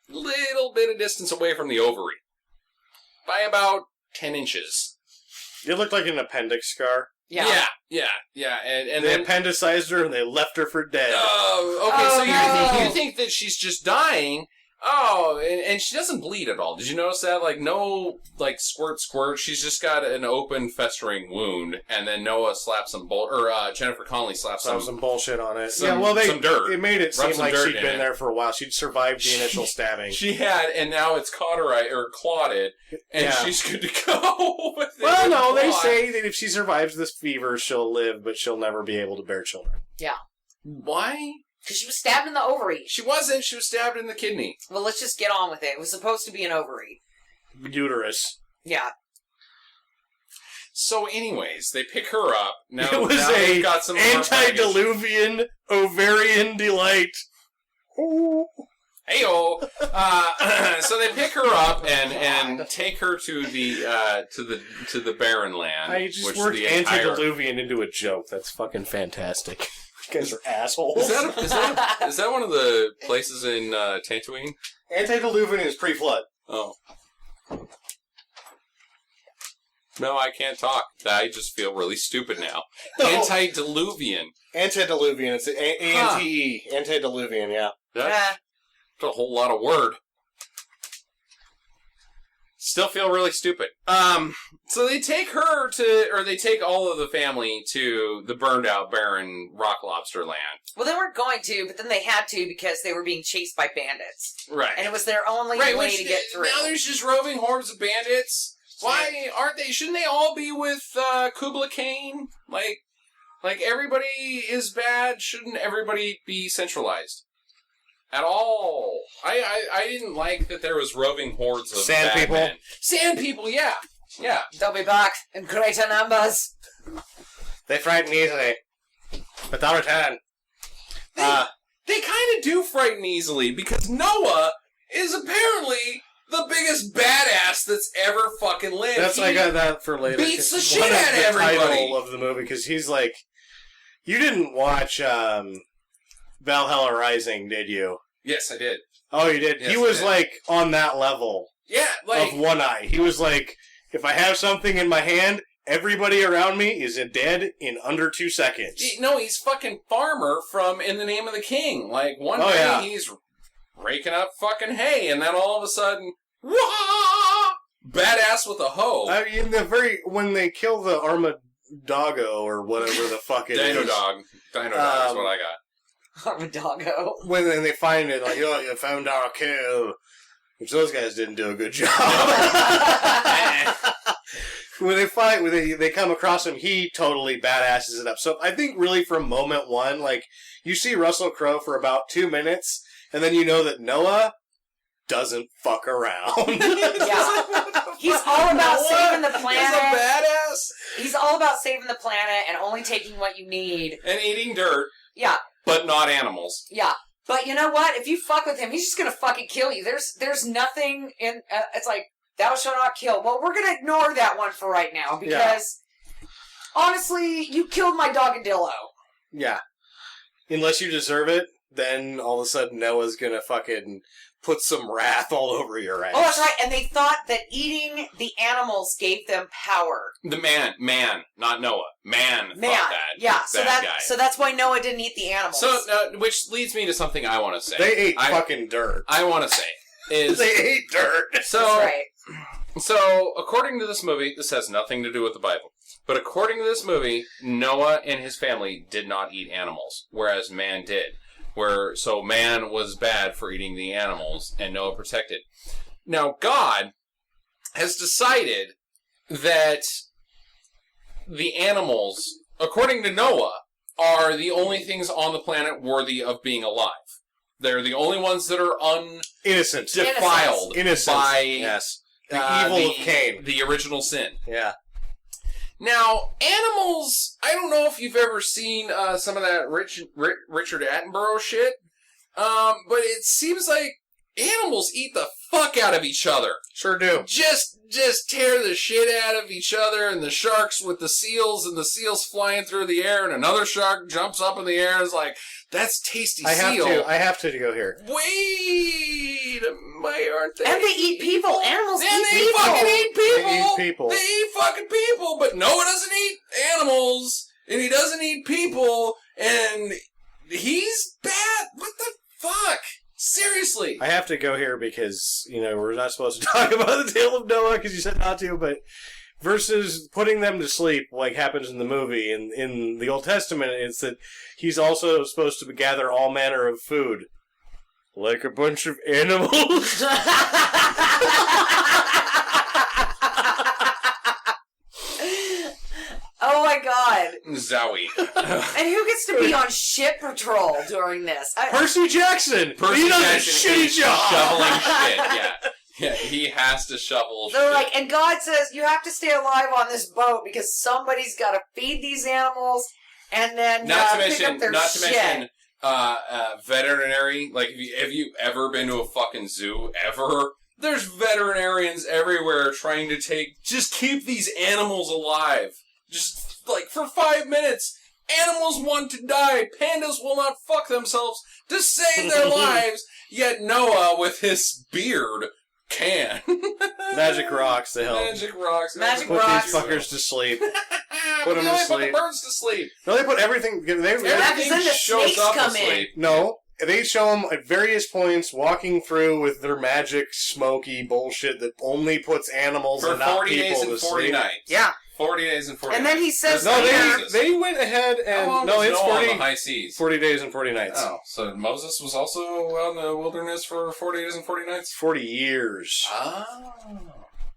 [SPEAKER 1] Little bit of distance away from the ovary. By about 10 inches.
[SPEAKER 3] It looked like an appendix scar.
[SPEAKER 4] Yeah.
[SPEAKER 1] Yeah. And
[SPEAKER 3] They
[SPEAKER 1] then...
[SPEAKER 3] appendicized her and they left her for dead.
[SPEAKER 1] Oh, okay,
[SPEAKER 4] Oh,
[SPEAKER 1] so
[SPEAKER 4] no.
[SPEAKER 1] you think that she's just dying. Oh, and she doesn't bleed at all. Did you notice that? Like, no, like, squirt. She's just got an open, festering wound, and then Noah slaps some Jennifer Connelly slaps
[SPEAKER 3] Some bullshit on it.
[SPEAKER 1] some dirt.
[SPEAKER 3] It made it
[SPEAKER 1] Rub
[SPEAKER 3] seem
[SPEAKER 1] some
[SPEAKER 3] like
[SPEAKER 1] dirt
[SPEAKER 3] she'd
[SPEAKER 1] in
[SPEAKER 3] been
[SPEAKER 1] it.
[SPEAKER 3] there for a while. She'd survived the initial stabbing.
[SPEAKER 1] She had, and now it's cauterized, or clotted, and
[SPEAKER 3] Yeah.
[SPEAKER 1] she's good to go. With it
[SPEAKER 3] Well,
[SPEAKER 1] with
[SPEAKER 3] no,
[SPEAKER 1] the
[SPEAKER 3] they
[SPEAKER 1] clot.
[SPEAKER 3] say that if she survives this fever, she'll live, but she'll never be able to bear children.
[SPEAKER 1] Why?
[SPEAKER 4] Because she was stabbed in the ovary.
[SPEAKER 1] She wasn't. She was stabbed in the kidney.
[SPEAKER 4] Well, let's just get on with it. It was supposed to be an ovary.
[SPEAKER 3] Uterus.
[SPEAKER 4] Yeah.
[SPEAKER 1] So, anyways, they pick her up. Now,
[SPEAKER 3] It was
[SPEAKER 1] now
[SPEAKER 3] a
[SPEAKER 1] they've got some more baggage.
[SPEAKER 3] antediluvian ovarian delight. Ooh.
[SPEAKER 1] Heyo. So they pick her up and take her to the barren land.
[SPEAKER 3] I just
[SPEAKER 1] which
[SPEAKER 3] worked
[SPEAKER 1] the entire...
[SPEAKER 3] antediluvian into a joke. That's fucking fantastic. You guys are assholes.
[SPEAKER 1] Is that one of the places in Tatooine?
[SPEAKER 3] Antediluvian is pre-flood.
[SPEAKER 1] Oh. No, I can't talk. I just feel really stupid now.
[SPEAKER 3] No.
[SPEAKER 1] Antediluvian.
[SPEAKER 3] Antediluvian. It's A-N-T-E. Antediluvian, yeah.
[SPEAKER 1] That's a whole lot of word. Still feel really stupid. So they take they take all of the family to the burned out, barren rock lobster land.
[SPEAKER 4] Well, they weren't going to, but then they had to because they were being chased by bandits.
[SPEAKER 1] Right.
[SPEAKER 4] And it was their only way to get through.
[SPEAKER 1] Now there's just roving hordes of bandits. Why aren't they? Shouldn't they all be with Kubla Khan? Like everybody is bad. Shouldn't everybody be centralized? At all. I didn't like that there was roving hordes of
[SPEAKER 3] Sand
[SPEAKER 1] bad
[SPEAKER 3] people?
[SPEAKER 1] men. Sand people, yeah. Yeah.
[SPEAKER 4] They'll be back in greater numbers.
[SPEAKER 3] They frighten easily. But they'll return.
[SPEAKER 1] They kind of do frighten easily because Noah is apparently the biggest badass that's ever fucking lived.
[SPEAKER 3] I got that for later.
[SPEAKER 1] beats the
[SPEAKER 3] It's
[SPEAKER 1] shit
[SPEAKER 3] one
[SPEAKER 1] out of everybody.
[SPEAKER 3] Title of the movie, because he's like... You didn't watch Valhalla Rising, did you?
[SPEAKER 1] Yes, I did.
[SPEAKER 3] Oh, you did?
[SPEAKER 1] Yes,
[SPEAKER 3] He
[SPEAKER 1] I
[SPEAKER 3] was
[SPEAKER 1] did.
[SPEAKER 3] like on that level
[SPEAKER 1] Yeah, like
[SPEAKER 3] of one eye. He was like, if I have something in my hand, everybody around me is dead in under 2 seconds.
[SPEAKER 1] no, he's fucking Farmer from In the Name of the King. Like one
[SPEAKER 3] Oh,
[SPEAKER 1] day
[SPEAKER 3] yeah.
[SPEAKER 1] he's raking up fucking hay, and then all of a sudden, wah! Badass with a hoe.
[SPEAKER 3] I mean, when they kill the Armadoggo or whatever the fuck it is.
[SPEAKER 1] Dino Dog is what I got.
[SPEAKER 4] Armadoggo.
[SPEAKER 3] When they find it, like, oh, you found our kill. Which those guys didn't do a good job. When they fight, when they come across him, he totally badasses it up. So I think really from moment one, like, you see Russell Crowe for about 2 minutes, and then you know that Noah doesn't fuck around.
[SPEAKER 4] Yeah. He's all about saving the
[SPEAKER 1] He's a
[SPEAKER 4] planet.
[SPEAKER 1] badass.
[SPEAKER 4] He's all about saving the planet and only taking what you need.
[SPEAKER 1] And eating dirt,
[SPEAKER 4] Yeah.
[SPEAKER 1] but not animals.
[SPEAKER 4] Yeah. But you know what? If you fuck with him, he's just gonna fucking kill you. There's nothing in. It's like thou shalt not kill. Well, we're gonna ignore that one for right now because honestly, you killed my dogadillo.
[SPEAKER 3] Yeah. Unless you deserve it, then all of a sudden Noah's gonna fucking put some wrath all over your ass.
[SPEAKER 4] Oh, that's right. And they thought that eating the animals gave them power.
[SPEAKER 1] The man, not Noah. Man thought that.
[SPEAKER 4] Yeah,
[SPEAKER 1] bad guy.
[SPEAKER 4] so that's why Noah didn't eat the animals.
[SPEAKER 1] So, which leads me to something I want to say.
[SPEAKER 3] They ate fucking dirt.
[SPEAKER 1] I want to say is
[SPEAKER 3] they ate dirt.
[SPEAKER 1] So,
[SPEAKER 4] that's right.
[SPEAKER 1] So, according to this movie, this has nothing to do with the Bible. But according to this movie, Noah and his family did not eat animals, whereas man did. So man was bad for eating the animals, and Noah protected. Now, God has decided that the animals, according to Noah, are the only things on the planet worthy of being alive. They're the only ones that are
[SPEAKER 3] Innocent.
[SPEAKER 1] undefiled by
[SPEAKER 3] yes. The evil of Cain.
[SPEAKER 1] the original sin.
[SPEAKER 3] Yeah.
[SPEAKER 1] Now, animals, I don't know if you've ever seen some of that Richard Attenborough shit, but it seems like animals eat the fuck out of each other.
[SPEAKER 3] Sure do.
[SPEAKER 1] Just tear the shit out of each other, and the sharks with the seals, and the seals flying through the air, and another shark jumps up in the air and is like, that's tasty seal.
[SPEAKER 3] I have to go here.
[SPEAKER 1] Wait, why aren't they?
[SPEAKER 4] And they eat people. Animals
[SPEAKER 1] And
[SPEAKER 4] eat
[SPEAKER 1] they
[SPEAKER 4] people.
[SPEAKER 1] fucking eat people.
[SPEAKER 3] They eat people.
[SPEAKER 1] They eat fucking people. But Noah doesn't eat animals, and he doesn't eat people, and he's bad. What the fuck? Seriously.
[SPEAKER 3] I have to go here because, we're not supposed to talk about the tale of Noah because you said not to, but versus putting them to sleep like happens in the movie. In the Old Testament, it's that he's also supposed to gather all manner of food. Like a bunch of animals.
[SPEAKER 4] Oh my god.
[SPEAKER 1] Zowie.
[SPEAKER 4] And who gets to be on ship patrol during this?
[SPEAKER 3] Percy Jackson!
[SPEAKER 1] Percy
[SPEAKER 3] he does
[SPEAKER 1] Jackson
[SPEAKER 3] a shitty
[SPEAKER 1] is
[SPEAKER 3] job!
[SPEAKER 1] shoveling shit, yeah. Yeah, he has to shovel
[SPEAKER 4] They're
[SPEAKER 1] shit.
[SPEAKER 4] like, and God says, you have to stay alive on this boat because somebody's got to feed these animals and then pick up their shit.
[SPEAKER 1] Veterinary. Like, have you ever been to a fucking zoo? Ever? There's veterinarians everywhere trying to just keep these animals alive. Just, like, for 5 minutes. Animals want to die. Pandas will not fuck themselves to save their lives. Yet Noah, with his beard, can.
[SPEAKER 3] Magic rocks to help.
[SPEAKER 1] Magic rocks.
[SPEAKER 4] Magic
[SPEAKER 3] Put
[SPEAKER 4] rocks.
[SPEAKER 3] these fuckers to sleep.
[SPEAKER 1] Put
[SPEAKER 3] them to
[SPEAKER 1] Put the
[SPEAKER 3] sleep.
[SPEAKER 1] birds to sleep.
[SPEAKER 3] No, they put everything...
[SPEAKER 4] Because
[SPEAKER 1] Everything
[SPEAKER 4] then the
[SPEAKER 1] shows
[SPEAKER 4] snakes
[SPEAKER 1] up
[SPEAKER 4] come
[SPEAKER 1] asleep.
[SPEAKER 3] No, they show them at various points walking through with their magic, smoky bullshit that only puts animals
[SPEAKER 1] For
[SPEAKER 3] and not
[SPEAKER 1] 40
[SPEAKER 3] people
[SPEAKER 1] days
[SPEAKER 3] to
[SPEAKER 1] and 40
[SPEAKER 3] sleep.
[SPEAKER 1] nights.
[SPEAKER 4] Yeah.
[SPEAKER 1] 40 days and 40
[SPEAKER 4] And
[SPEAKER 1] nights.
[SPEAKER 4] then he says
[SPEAKER 3] No,
[SPEAKER 4] later...
[SPEAKER 3] they went ahead and...
[SPEAKER 1] How long
[SPEAKER 3] No,
[SPEAKER 1] was
[SPEAKER 3] it's
[SPEAKER 1] Noah on
[SPEAKER 3] 40,
[SPEAKER 1] the high seas?
[SPEAKER 3] 40 days and 40 nights.
[SPEAKER 1] Oh, so Moses was also out in the wilderness for 40 days and 40 nights?
[SPEAKER 3] 40 years.
[SPEAKER 1] Oh.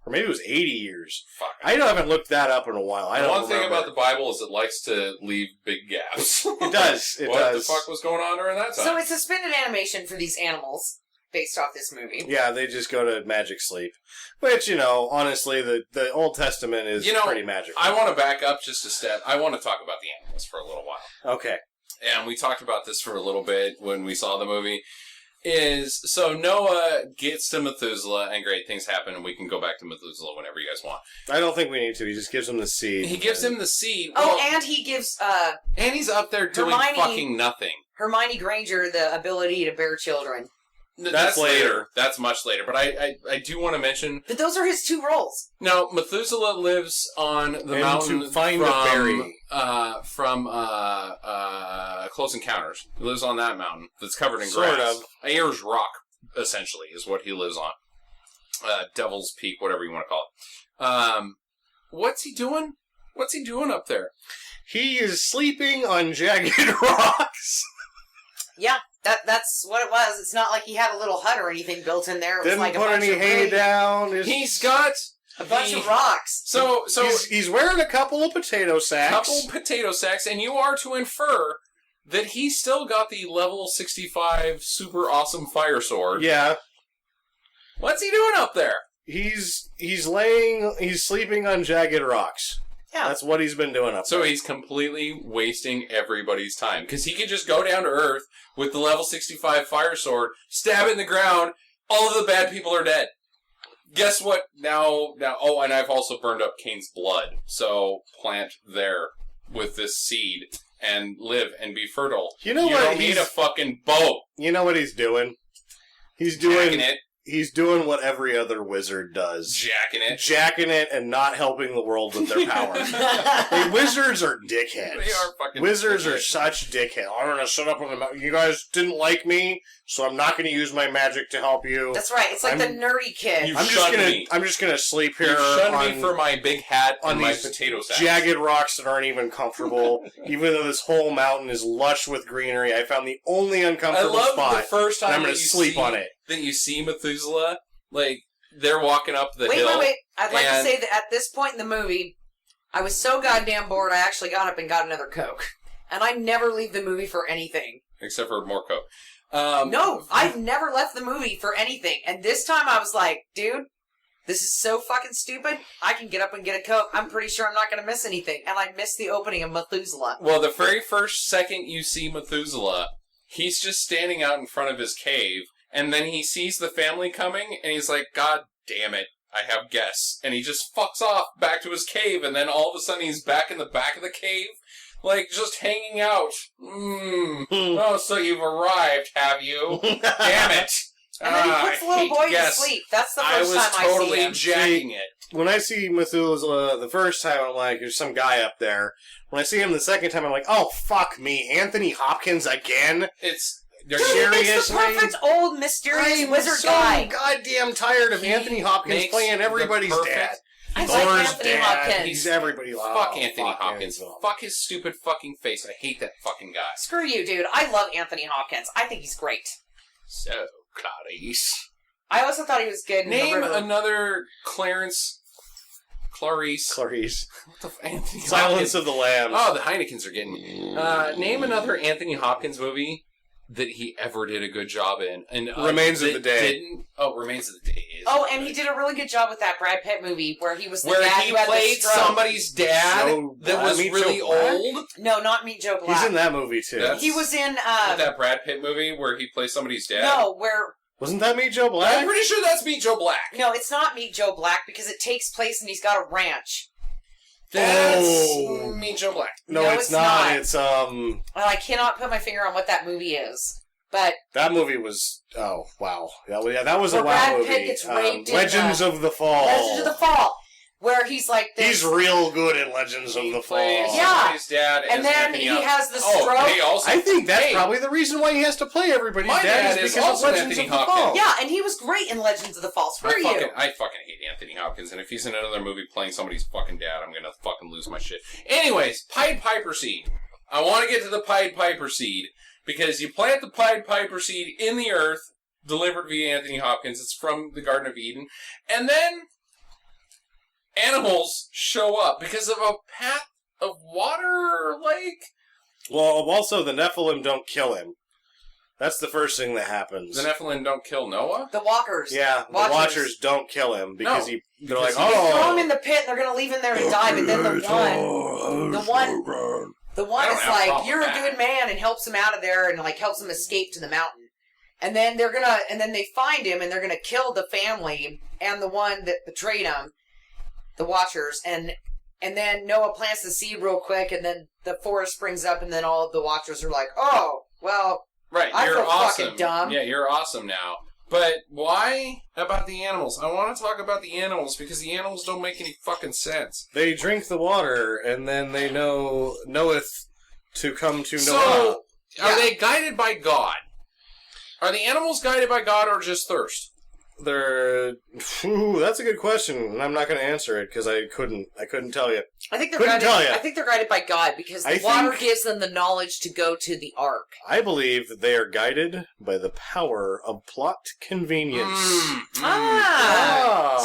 [SPEAKER 3] Or maybe it was 80 years.
[SPEAKER 1] Fuck.
[SPEAKER 3] I haven't looked that up in a while. I
[SPEAKER 1] The
[SPEAKER 3] don't
[SPEAKER 1] one thing
[SPEAKER 3] remember.
[SPEAKER 1] about the Bible is it likes to leave big gaps.
[SPEAKER 3] It does. It
[SPEAKER 1] what
[SPEAKER 3] does.
[SPEAKER 1] the fuck was going on during that time?
[SPEAKER 4] So it's suspended animation for these animals based off this movie.
[SPEAKER 3] Yeah, they just go to magic sleep. Which, honestly, the Old Testament is pretty magical.
[SPEAKER 1] I want to back up just a step. I want to talk about the animals for a little while.
[SPEAKER 3] Okay.
[SPEAKER 1] And we talked about this for a little bit when we saw the movie. So Noah gets to Methuselah, and great things happen, and we can go back to Methuselah whenever you guys want.
[SPEAKER 3] I don't think we need to. He just gives him the seed.
[SPEAKER 1] He gives him the seed.
[SPEAKER 4] Oh, and he gives
[SPEAKER 1] and he's up there doing
[SPEAKER 4] Hermione-
[SPEAKER 1] fucking nothing.
[SPEAKER 4] Hermione Granger the ability to bear children.
[SPEAKER 1] That's later. That's much later. But I do want to mention...
[SPEAKER 4] But those are his two roles.
[SPEAKER 1] Now, Methuselah lives on the
[SPEAKER 3] And
[SPEAKER 1] mountain
[SPEAKER 3] to find a berry.
[SPEAKER 1] from Close Encounters. He lives on that mountain that's covered in
[SPEAKER 3] Sort
[SPEAKER 1] grass.
[SPEAKER 3] of.
[SPEAKER 1] Ayers Rock, essentially, is what he lives on. Devil's Peak, whatever you want to call it. What's he doing? What's he doing up there?
[SPEAKER 3] He is sleeping on jagged rocks.
[SPEAKER 4] Yeah, that's what it was. It's not like he had a little hut or anything built in there. It was
[SPEAKER 3] Didn't
[SPEAKER 4] like a
[SPEAKER 3] put
[SPEAKER 4] bunch
[SPEAKER 3] any
[SPEAKER 4] of
[SPEAKER 3] hay
[SPEAKER 4] really-
[SPEAKER 3] down.
[SPEAKER 1] He's got
[SPEAKER 4] a bunch of rocks.
[SPEAKER 1] So
[SPEAKER 3] He's wearing a couple of potato sacks.
[SPEAKER 1] couple potato sacks, and you are to infer that he still got the level 65 super awesome fire sword.
[SPEAKER 3] Yeah.
[SPEAKER 1] What's he doing up there?
[SPEAKER 3] He's sleeping on jagged rocks.
[SPEAKER 4] Yeah.
[SPEAKER 3] That's what he's been doing up
[SPEAKER 1] So
[SPEAKER 3] there.
[SPEAKER 1] he's completely wasting everybody's time. Because he could just go down to Earth with the level 65 fire sword, stab it in the ground, all of the bad people are dead. Guess what? Now. Oh, and I've also burned up Cain's blood. So plant there with this seed and live and be fertile.
[SPEAKER 3] You know
[SPEAKER 1] you
[SPEAKER 3] what?
[SPEAKER 1] don't need a fucking boat.
[SPEAKER 3] You know what he's doing? He's
[SPEAKER 1] Jacking it.
[SPEAKER 3] He's doing what every other wizard does.
[SPEAKER 1] Jacking it
[SPEAKER 3] and not helping the world with their power. Hey, wizards are dickheads.
[SPEAKER 1] They are fucking
[SPEAKER 3] Wizards
[SPEAKER 1] dickheads.
[SPEAKER 3] are such dickheads. I'm gonna shut up on the. You guys didn't like me, so I'm not gonna use my magic to help you.
[SPEAKER 4] That's right. It's like the nerdy kid.
[SPEAKER 1] You
[SPEAKER 3] I'm just gonna sleep here.
[SPEAKER 1] You shunned me for my big hat
[SPEAKER 3] on
[SPEAKER 1] and my
[SPEAKER 3] these
[SPEAKER 1] potato sack.
[SPEAKER 3] jagged rocks that aren't even comfortable. Even though this whole mountain is lush with greenery, I found the only uncomfortable
[SPEAKER 1] I love
[SPEAKER 3] spot.
[SPEAKER 1] the first time
[SPEAKER 3] and I'm
[SPEAKER 1] that
[SPEAKER 3] gonna
[SPEAKER 1] you
[SPEAKER 3] sleep
[SPEAKER 1] see,
[SPEAKER 3] on it.
[SPEAKER 1] That you see Methuselah, like they're walking up the
[SPEAKER 4] Wait.
[SPEAKER 1] hill.
[SPEAKER 4] I'd like to
[SPEAKER 1] and-
[SPEAKER 4] say that at this point in the movie, I was so goddamn bored, I actually got up and got another Coke. And I never leave the movie for anything.
[SPEAKER 1] Except for more Coke.
[SPEAKER 4] No, I've never left the movie for anything. And this time I was like, dude, this is so fucking stupid. I can get up and get a Coke. I'm pretty sure I'm not going to miss anything. And I missed the opening of Methuselah.
[SPEAKER 1] Well, the very first second you see Methuselah, he's just standing out in front of his cave, and then he sees the family coming, and he's like, God damn it, I have guests. And he just fucks off back to his cave, and then all of a sudden he's back in the back of the cave, like, just hanging out. Oh, so you've arrived, have you? Damn it.
[SPEAKER 4] And then he puts the little boy to
[SPEAKER 1] guests.
[SPEAKER 4] sleep. That's the
[SPEAKER 1] I
[SPEAKER 4] first
[SPEAKER 1] was
[SPEAKER 4] time I see
[SPEAKER 1] totally
[SPEAKER 4] him.
[SPEAKER 1] jacking it.
[SPEAKER 3] When I see Methuselah the first time, I'm like, there's some guy up there. When I see him the second time, I'm like, oh, fuck me. Anthony Hopkins again?
[SPEAKER 1] They're
[SPEAKER 4] Dude, he makes the
[SPEAKER 3] seriously?
[SPEAKER 4] perfect old mysterious
[SPEAKER 3] I'm
[SPEAKER 4] wizard
[SPEAKER 3] so
[SPEAKER 4] guy.
[SPEAKER 3] goddamn tired of
[SPEAKER 1] He
[SPEAKER 3] Anthony Hopkins
[SPEAKER 1] makes
[SPEAKER 3] playing everybody's
[SPEAKER 1] the perfect-
[SPEAKER 3] dad.
[SPEAKER 4] I
[SPEAKER 3] Thor's
[SPEAKER 4] like Anthony
[SPEAKER 3] dad.
[SPEAKER 4] Hopkins.
[SPEAKER 3] He's everybody.
[SPEAKER 1] Fuck Anthony
[SPEAKER 3] fuck
[SPEAKER 1] Hopkins.
[SPEAKER 3] Anthony.
[SPEAKER 1] Fuck his stupid fucking face. I hate that fucking guy.
[SPEAKER 4] Screw you, dude. I love Anthony Hopkins. I think he's great.
[SPEAKER 1] So, Clarice.
[SPEAKER 4] I also thought he was good in the
[SPEAKER 1] Name
[SPEAKER 4] River.
[SPEAKER 1] another Clarice.
[SPEAKER 3] Clarice.
[SPEAKER 1] What the Anthony
[SPEAKER 3] Silence
[SPEAKER 1] Hopkins?
[SPEAKER 3] of the Lambs.
[SPEAKER 1] Oh, the Heinekens are getting me. Name another Anthony Hopkins movie that he ever did a good job in. And
[SPEAKER 3] Remains of
[SPEAKER 1] that
[SPEAKER 3] the Day.
[SPEAKER 1] Remains of the Day.
[SPEAKER 4] Oh, and he did a really good job with that Brad Pitt movie where he was the
[SPEAKER 1] Where
[SPEAKER 4] dad
[SPEAKER 1] he
[SPEAKER 4] who had the
[SPEAKER 1] played
[SPEAKER 4] stroke.
[SPEAKER 1] somebody's dad
[SPEAKER 3] Joe
[SPEAKER 1] that
[SPEAKER 3] Black?
[SPEAKER 1] was
[SPEAKER 3] Meet
[SPEAKER 1] really
[SPEAKER 3] Joe Black?
[SPEAKER 1] old.
[SPEAKER 4] No, not Meet Joe Black.
[SPEAKER 3] He's in that movie, too.
[SPEAKER 1] That's-
[SPEAKER 4] He was in,
[SPEAKER 1] That Brad Pitt movie where he plays somebody's dad.
[SPEAKER 4] no, where,
[SPEAKER 3] Wasn't that me, Joe Black?
[SPEAKER 1] I'm pretty sure that's Meet Joe Black.
[SPEAKER 4] no, it's not Meet Joe Black because it takes place and he's got a ranch.
[SPEAKER 1] That's
[SPEAKER 3] Oh.
[SPEAKER 1] Meet Joe Black.
[SPEAKER 3] No,
[SPEAKER 4] No,
[SPEAKER 3] it's
[SPEAKER 4] it's
[SPEAKER 3] not.
[SPEAKER 4] not.
[SPEAKER 3] It's,
[SPEAKER 4] Well, I cannot put my finger on what that movie is. But
[SPEAKER 3] that movie was, oh, wow. That was a
[SPEAKER 4] Where
[SPEAKER 3] wow
[SPEAKER 4] Brad
[SPEAKER 3] movie.
[SPEAKER 4] Pitt gets raped in,
[SPEAKER 3] Legends of the Fall.
[SPEAKER 4] Legends of the Fall, where he's like this.
[SPEAKER 3] He's real good in Legends of
[SPEAKER 1] He
[SPEAKER 3] the
[SPEAKER 1] plays
[SPEAKER 3] Fall.
[SPEAKER 4] Yeah.
[SPEAKER 1] somebody's dad
[SPEAKER 4] and
[SPEAKER 1] as
[SPEAKER 4] then
[SPEAKER 1] Anthony
[SPEAKER 4] he
[SPEAKER 1] Hopkins.
[SPEAKER 4] has the
[SPEAKER 1] Oh,
[SPEAKER 4] stroke.
[SPEAKER 1] hey, also,
[SPEAKER 3] I think that's
[SPEAKER 1] hey,
[SPEAKER 3] probably the reason why he has to play everybody's
[SPEAKER 1] My dad
[SPEAKER 3] is
[SPEAKER 1] is
[SPEAKER 3] because
[SPEAKER 1] also
[SPEAKER 3] of Legends
[SPEAKER 1] Anthony
[SPEAKER 3] of the
[SPEAKER 1] Hopkins.
[SPEAKER 3] Fall.
[SPEAKER 4] Yeah, and he was great in Legends of the Fall. Screw you.
[SPEAKER 1] I fucking hate Anthony Hopkins, and if he's in another movie playing somebody's fucking dad, I'm gonna fucking lose my shit. Anyways, Pied Piper seed. I want to get to the Pied Piper seed, because you plant the Pied Piper seed in the earth, delivered via Anthony Hopkins. It's from the Garden of Eden. And then animals show up because of a path of water or lake.
[SPEAKER 3] Well, also, the Nephilim don't kill him. That's the first thing that happens.
[SPEAKER 1] The Nephilim don't kill Noah?
[SPEAKER 4] The Walkers.
[SPEAKER 3] Yeah, the Watchers don't kill him because
[SPEAKER 1] No,
[SPEAKER 3] they're like,
[SPEAKER 1] because
[SPEAKER 4] They throw him
[SPEAKER 3] oh.
[SPEAKER 4] in the pit and they're going to leave him there to die, but then the one
[SPEAKER 1] I don't
[SPEAKER 4] is
[SPEAKER 1] have a
[SPEAKER 4] like,
[SPEAKER 1] problem
[SPEAKER 4] you're
[SPEAKER 1] with
[SPEAKER 4] a
[SPEAKER 1] that.
[SPEAKER 4] good man, and helps him out of there and like helps him escape to the mountain. And then they find him and they're gonna kill the family and the one that betrayed him, the Watchers, and then Noah plants the seed real quick, and then the forest springs up, and then all of the Watchers are like, oh, well,
[SPEAKER 1] Right,
[SPEAKER 4] I
[SPEAKER 1] you're
[SPEAKER 4] feel
[SPEAKER 1] awesome.
[SPEAKER 4] fucking dumb.
[SPEAKER 1] Yeah, you're awesome now. But why about the animals? I want to talk about the animals because the animals don't make any fucking sense.
[SPEAKER 3] They drink the water, and then they knoweth to come to Noah.
[SPEAKER 1] So, are
[SPEAKER 4] Yeah.
[SPEAKER 1] they guided by God? Are the animals guided by God or just thirst?
[SPEAKER 3] They're... Ooh, that's a good question, and I'm not going to answer it because I couldn't tell you.
[SPEAKER 4] I think they're
[SPEAKER 3] Couldn't
[SPEAKER 4] guided.
[SPEAKER 3] tell ya.
[SPEAKER 4] I think they're guided by God because the
[SPEAKER 3] I
[SPEAKER 4] water
[SPEAKER 3] think-
[SPEAKER 4] gives them the knowledge to go to the ark.
[SPEAKER 3] I believe that they are guided by the power of plot convenience.
[SPEAKER 4] Ah.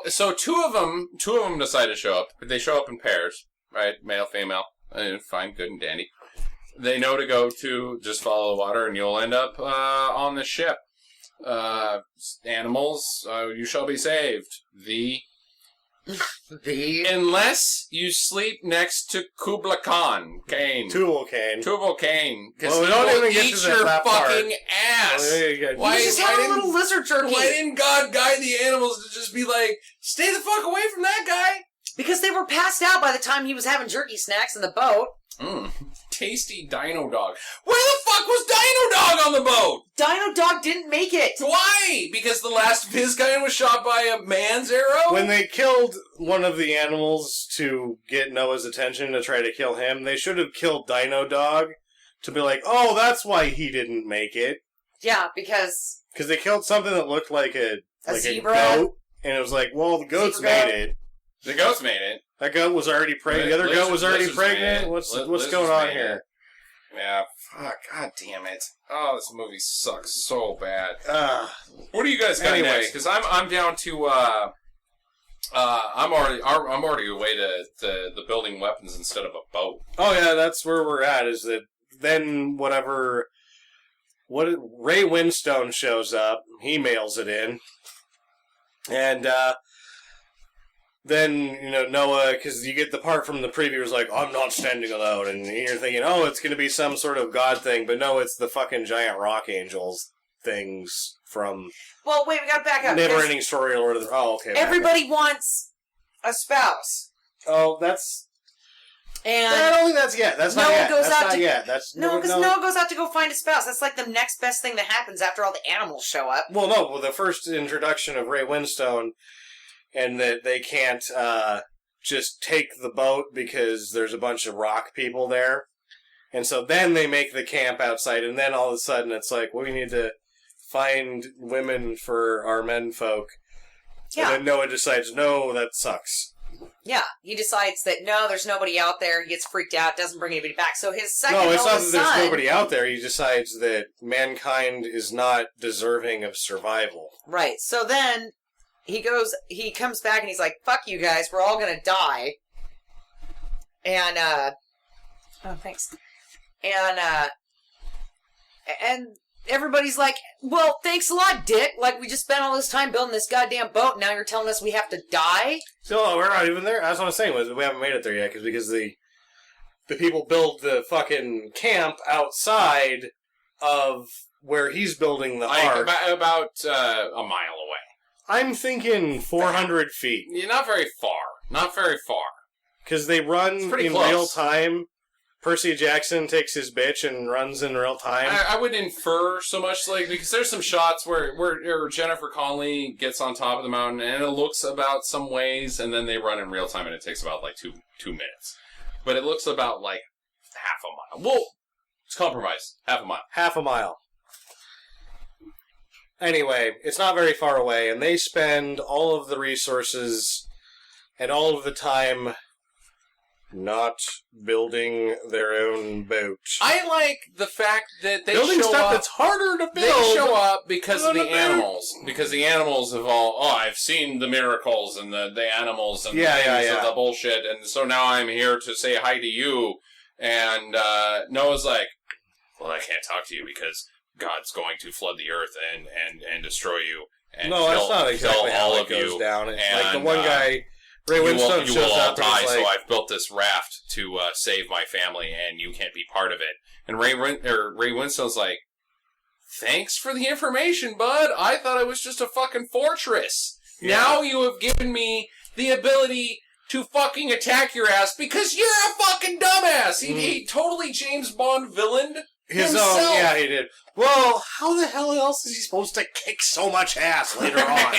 [SPEAKER 1] So two of them decide to show up. They show up in pairs, right? Male, female. Fine, good and dandy. They know to go to just follow the water, and you'll end up on the ship. Animals, you shall be saved. The Unless you sleep next to Kubla Khan, Kane.
[SPEAKER 3] Tubal Cain.
[SPEAKER 1] Tubal Kane. Because
[SPEAKER 3] Well, we don't even get
[SPEAKER 1] eat
[SPEAKER 3] to
[SPEAKER 1] your
[SPEAKER 3] that part.
[SPEAKER 1] fucking ass.
[SPEAKER 3] Why
[SPEAKER 4] You just had a little lizard jerky.
[SPEAKER 1] Why didn't God guide the animals to just be like, stay the fuck away from that guy?
[SPEAKER 4] Because they were passed out by the time he was having jerky snacks in the boat.
[SPEAKER 1] Tasty Dino Dog. Where the fuck was Dino Dog on the boat?
[SPEAKER 4] Dino Dog didn't make it.
[SPEAKER 1] Why? Because the last Vizcayan was shot by a man's arrow?
[SPEAKER 3] When they killed one of the animals to get Noah's attention to try to kill him, they should have killed Dino Dog to be like, oh, that's why he didn't make it.
[SPEAKER 4] Yeah, because
[SPEAKER 3] Because they killed something that looked like a
[SPEAKER 4] zebra.
[SPEAKER 3] goat, and it was like, well, the goats
[SPEAKER 4] Zebra
[SPEAKER 3] made
[SPEAKER 4] goat.
[SPEAKER 3] it.
[SPEAKER 1] The goats made it.
[SPEAKER 3] That goat was already pregnant. The other goat was already pregnant. What's going on here?
[SPEAKER 1] Yeah, fuck, god damn it. Oh, this movie sucks so bad.
[SPEAKER 3] Uh,
[SPEAKER 1] What do you guys got
[SPEAKER 3] Anyways.
[SPEAKER 1] next? Because I'm down to I'm already away to the building weapons instead of a boat.
[SPEAKER 3] oh yeah, that's where we're at. Is that then Ray Winstone shows up, he mails it in, and then Noah, because you get the part from the preview was like, I'm not standing alone, and you're thinking, oh, it's going to be some sort of god thing, but no, it's the fucking giant rock angels things from
[SPEAKER 4] Well, wait, we gotta back up.
[SPEAKER 3] Never
[SPEAKER 4] because
[SPEAKER 3] Ending Story or whatever. Oh, okay.
[SPEAKER 4] Everybody wants a spouse.
[SPEAKER 3] Oh, that's.
[SPEAKER 4] And
[SPEAKER 3] I don't think that's yet. That's not
[SPEAKER 4] Noah
[SPEAKER 3] yet.
[SPEAKER 4] goes
[SPEAKER 3] That's
[SPEAKER 4] out
[SPEAKER 3] not
[SPEAKER 4] to-
[SPEAKER 3] yet. That's
[SPEAKER 4] no, because Noah goes out to go find a spouse. That's like the next best thing that happens after all the animals show up.
[SPEAKER 3] Well, no. Well, the first introduction of Ray Winstone, and that they can't just take the boat because there's a bunch of rock people there, and so then they make the camp outside, and then all of a sudden it's like, well, we need to find women for our men folk.
[SPEAKER 4] Yeah.
[SPEAKER 3] And then Noah decides, no, that sucks.
[SPEAKER 4] Yeah, he decides that no, there's nobody out there. He gets freaked out, doesn't bring anybody back. So his second
[SPEAKER 3] No, it's not that
[SPEAKER 4] oldest
[SPEAKER 3] there's
[SPEAKER 4] son,
[SPEAKER 3] nobody out there. He decides that mankind is not deserving of survival.
[SPEAKER 4] right? So then he comes back and he's like, "Fuck you guys, we're all gonna die." And oh, thanks. And everybody's like, "Well, thanks a lot, Dick. Like we just spent all this time building this goddamn boat. And now you're telling us we have to die?"
[SPEAKER 3] So we're not even there. That's what I'm saying. Was we haven't made it there yet because the people build the fucking camp outside of where he's building the ark.
[SPEAKER 1] About a mile away.
[SPEAKER 3] I'm thinking 400 feet
[SPEAKER 1] Yeah, not very far. Not very far.
[SPEAKER 3] because they run
[SPEAKER 1] It's pretty
[SPEAKER 3] in
[SPEAKER 1] close.
[SPEAKER 3] real time. Percy Jackson takes his bitch and runs in real time.
[SPEAKER 1] I wouldn't infer so much, like, because there's some shots where Jennifer Connelly gets on top of the mountain and it looks about some ways, and then they run in real time and it takes about like two minutes. But it looks about like half a mile. Well, it's compromise. Half a mile.
[SPEAKER 3] Half a mile. Anyway, it's not very far away, and they spend all of the resources and all of the time not building their own boat.
[SPEAKER 1] I like the fact that they
[SPEAKER 3] Building
[SPEAKER 1] show
[SPEAKER 3] stuff
[SPEAKER 1] up.
[SPEAKER 3] that's harder to build.
[SPEAKER 1] They show up because of
[SPEAKER 3] on
[SPEAKER 1] the
[SPEAKER 3] a boat.
[SPEAKER 1] animals. Because the animals have all, I've seen the miracles and the animals and
[SPEAKER 3] Yeah,
[SPEAKER 1] the things
[SPEAKER 3] yeah,
[SPEAKER 1] and
[SPEAKER 3] yeah.
[SPEAKER 1] the bullshit, and so now I'm here to say hi to you. And Noah's like, well, I can't talk to you because God's going to flood the earth and destroy you. And
[SPEAKER 3] No, that's not exactly
[SPEAKER 1] all
[SPEAKER 3] how
[SPEAKER 1] of
[SPEAKER 3] it goes
[SPEAKER 1] you.
[SPEAKER 3] down. It's
[SPEAKER 1] and,
[SPEAKER 3] like the one guy, Ray Winstone,
[SPEAKER 1] you
[SPEAKER 3] shows
[SPEAKER 1] will all
[SPEAKER 3] up and
[SPEAKER 1] die,
[SPEAKER 3] he's
[SPEAKER 1] so
[SPEAKER 3] like,
[SPEAKER 1] I've built this raft to save my family, and you can't be part of it. And Ray Winstone's like, thanks for the information, bud. I thought it was just a fucking fortress.
[SPEAKER 3] Yeah.
[SPEAKER 1] Now you have given me the ability to fucking attack your ass because you're a fucking dumbass. He totally James Bond villained
[SPEAKER 3] his
[SPEAKER 1] himself.
[SPEAKER 3] own, yeah, he did. Well, how the hell else is he supposed to kick so much ass later on?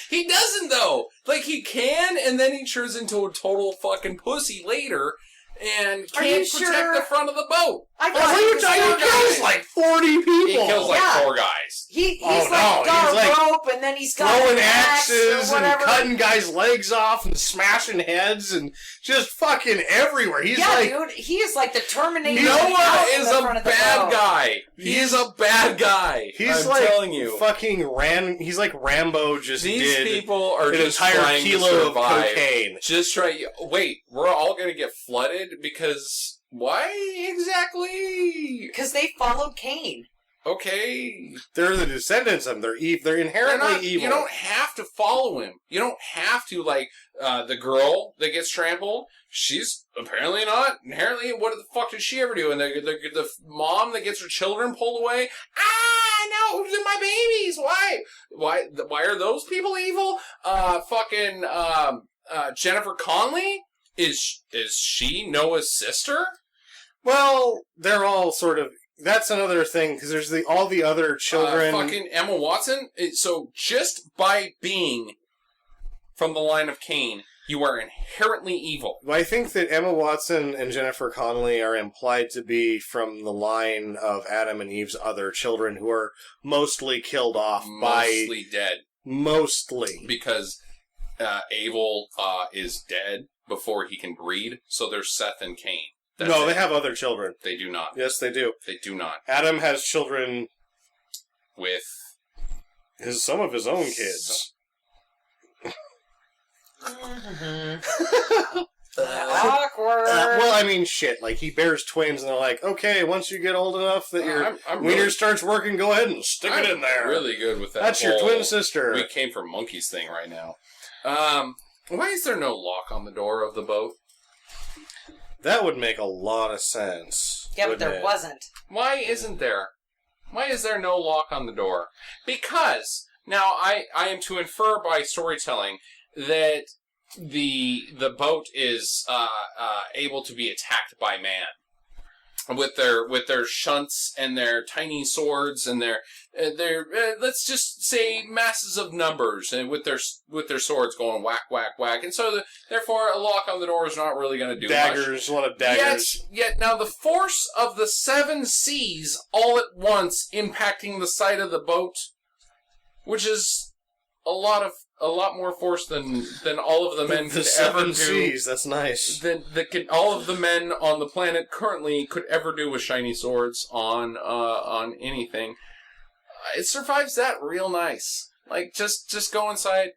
[SPEAKER 1] He doesn't, though. Like, he can, and then he turns into a total fucking pussy later and
[SPEAKER 4] Are
[SPEAKER 1] can't
[SPEAKER 4] you
[SPEAKER 1] protect
[SPEAKER 4] sure?
[SPEAKER 1] the front of the boat.
[SPEAKER 4] I
[SPEAKER 3] Oh, what are you talking? He kills like 40 people.
[SPEAKER 1] He kills like
[SPEAKER 4] Yeah.
[SPEAKER 1] 4 guys.
[SPEAKER 4] he's
[SPEAKER 3] Oh,
[SPEAKER 4] like
[SPEAKER 3] no,
[SPEAKER 4] got
[SPEAKER 3] he's
[SPEAKER 4] a
[SPEAKER 3] like
[SPEAKER 4] rope and then he's got
[SPEAKER 3] throwing
[SPEAKER 4] an axe
[SPEAKER 3] axes
[SPEAKER 4] or
[SPEAKER 3] and
[SPEAKER 4] whatever.
[SPEAKER 3] cutting guys' legs off and smashing heads and just fucking everywhere. He's
[SPEAKER 4] yeah,
[SPEAKER 3] like,
[SPEAKER 4] dude, he is like the Terminator.
[SPEAKER 1] Noah
[SPEAKER 4] out in
[SPEAKER 1] is
[SPEAKER 4] the
[SPEAKER 1] a
[SPEAKER 4] front of the
[SPEAKER 1] bad
[SPEAKER 4] boat.
[SPEAKER 1] guy. He is a bad guy.
[SPEAKER 3] he's
[SPEAKER 1] I'm
[SPEAKER 3] like
[SPEAKER 1] telling you.
[SPEAKER 3] fucking He's like Rambo just
[SPEAKER 1] These
[SPEAKER 3] did
[SPEAKER 1] people are
[SPEAKER 3] an
[SPEAKER 1] just
[SPEAKER 3] entire
[SPEAKER 1] trying to
[SPEAKER 3] kilo of
[SPEAKER 1] survive.
[SPEAKER 3] cocaine.
[SPEAKER 1] Just try. Wait, we're all gonna get flooded because why exactly?
[SPEAKER 4] Because they followed Cain.
[SPEAKER 1] Okay.
[SPEAKER 3] They're the descendants of them. They're inherently evil.
[SPEAKER 1] You don't have to follow him. You don't have to, like, the girl that gets trampled, she's apparently not inherently, what the fuck did she ever do? And the mom that gets her children pulled away, no, they're my babies, why are those people evil? Jennifer Connelly, is she Noah's sister?
[SPEAKER 3] Well, they're all sort of... That's another thing, because there's all the other children...
[SPEAKER 1] Fucking Emma Watson? So, just by being from the line of Cain, you are inherently evil.
[SPEAKER 3] Well, I think that Emma Watson and Jennifer Connelly are implied to be from the line of Adam and Eve's other children, who are mostly killed off by...
[SPEAKER 1] Mostly dead.
[SPEAKER 3] Mostly.
[SPEAKER 1] Because Abel is dead before he can breed, so there's Seth and Cain.
[SPEAKER 3] They have other children.
[SPEAKER 1] They do not.
[SPEAKER 3] Yes, they do.
[SPEAKER 1] They do not.
[SPEAKER 3] Adam has children
[SPEAKER 1] with
[SPEAKER 3] some of his own kids.
[SPEAKER 4] Awkward.
[SPEAKER 3] Well, I mean, shit. Like, he bears twins, and they're like, okay, once you get old enough that your wiener starts working, go ahead and stick it in there.
[SPEAKER 1] I'm really good with that.
[SPEAKER 3] That's your twin sister.
[SPEAKER 1] We came from monkeys thing right now. Why is there no lock on the door of the boat?
[SPEAKER 3] That would make a lot of sense.
[SPEAKER 4] Yeah, but there wasn't.
[SPEAKER 1] Why isn't there? Why is there no lock on the door? Because, now, I am to infer by storytelling that the boat is able to be attacked by man. With their shunts and their tiny swords and their let's just say masses of numbers, and with their swords going whack whack whack, and so therefore a lock on the door is not really going to do
[SPEAKER 3] daggers,
[SPEAKER 1] much.
[SPEAKER 3] A lot of daggers.
[SPEAKER 1] Yet now the force of the 7 seas all at once impacting the side of the boat, which is a lot more force than all of the men could ever do.
[SPEAKER 3] 7 seas, that's nice.
[SPEAKER 1] All of the men on the planet currently could ever do with shiny swords on anything. It survives that real nice. Like, just go inside,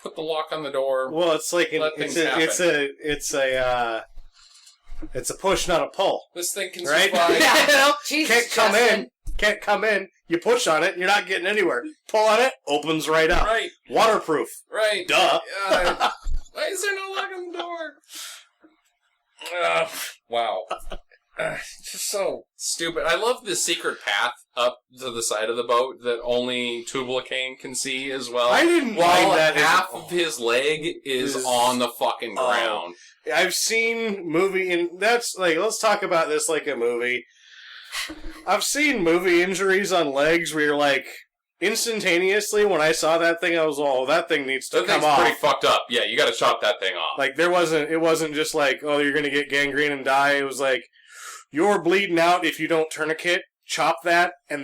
[SPEAKER 1] put the lock on the door.
[SPEAKER 3] Well, it's like it's a push, not a pull.
[SPEAKER 1] This thing can
[SPEAKER 3] right?
[SPEAKER 1] survive.
[SPEAKER 4] Yeah.
[SPEAKER 3] Can't come in. You push on it, you're not getting anywhere. Pull on it, opens right up.
[SPEAKER 1] Right.
[SPEAKER 3] Waterproof.
[SPEAKER 1] Right.
[SPEAKER 3] Duh.
[SPEAKER 1] Why is there no lock on the door? Wow. Just so stupid. I love the secret path up to the side of the boat that only Tubal-Cain can see as well.
[SPEAKER 3] I didn't
[SPEAKER 1] While
[SPEAKER 3] mind that.
[SPEAKER 1] half of his leg is on the fucking ground.
[SPEAKER 3] I've seen that's like, let's talk about this like a movie. I've seen movie injuries on legs where you're like, instantaneously when I saw that thing, I was that thing needs to come off.
[SPEAKER 1] That thing's pretty fucked up. Yeah, you gotta chop that thing off.
[SPEAKER 3] Like, it wasn't just like, oh, you're gonna get gangrene and die. It was like, you're bleeding out if you don't tourniquet, chop that, and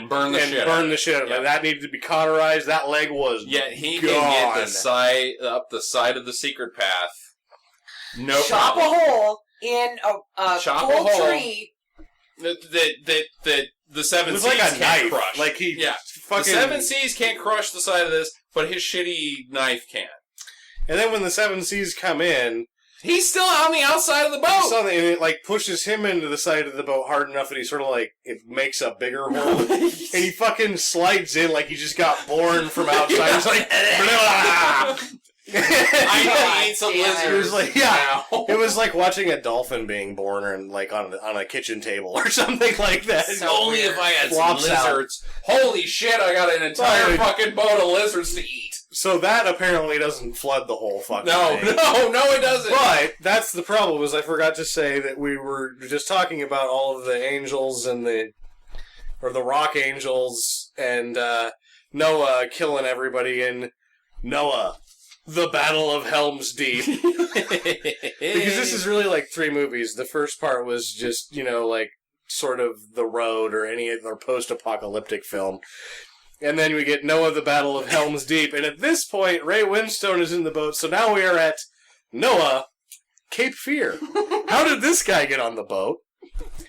[SPEAKER 3] burn the shit out of it. Like, that needed to be cauterized. That leg was
[SPEAKER 1] he
[SPEAKER 3] gone.
[SPEAKER 1] can get up the side of the secret path. No
[SPEAKER 4] Chop
[SPEAKER 1] problem.
[SPEAKER 4] a hole in a full tree.
[SPEAKER 1] That the 7 seas
[SPEAKER 3] like a
[SPEAKER 1] can't
[SPEAKER 3] knife.
[SPEAKER 1] crush.
[SPEAKER 3] Like
[SPEAKER 1] the 7 seas can't crush the side of this, but his shitty knife can.
[SPEAKER 3] And then when the 7 seas come in,
[SPEAKER 1] he's still on the outside of the boat.
[SPEAKER 3] And it like pushes him into the side of the boat hard enough that he sort of like, it makes a bigger hole, and he fucking slides in like he just got born from outside. He's like,
[SPEAKER 1] I need some lizards.
[SPEAKER 3] It was like, it was like watching a dolphin being born, and like on a kitchen table or something like that.
[SPEAKER 1] So only if I had some lizards. Holy shit! I got an entire fucking boat of lizards to eat.
[SPEAKER 3] So that apparently doesn't flood the whole fucking thing.
[SPEAKER 1] No, it doesn't.
[SPEAKER 3] But that's the problem. Was I forgot to say that we were just talking about all of the angels and the rock angels and Noah killing everybody in Noah. The Battle of Helm's Deep. Because this is really like 3 movies. The first part was just, like sort of The Road or any other post-apocalyptic film. And then we get Noah, the Battle of Helm's Deep. And at this point, Ray Winstone is in the boat. So now we are at Noah, Cape Fear. How did this guy get on the boat?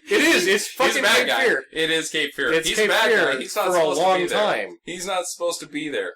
[SPEAKER 3] It's fucking Cape Fear.
[SPEAKER 1] It is Cape Fear.
[SPEAKER 3] He's
[SPEAKER 1] Cape
[SPEAKER 3] bad
[SPEAKER 1] Fear
[SPEAKER 3] guy.
[SPEAKER 1] He's not
[SPEAKER 3] for
[SPEAKER 1] supposed
[SPEAKER 3] a long
[SPEAKER 1] to be there.
[SPEAKER 3] time.
[SPEAKER 1] He's not supposed to be there.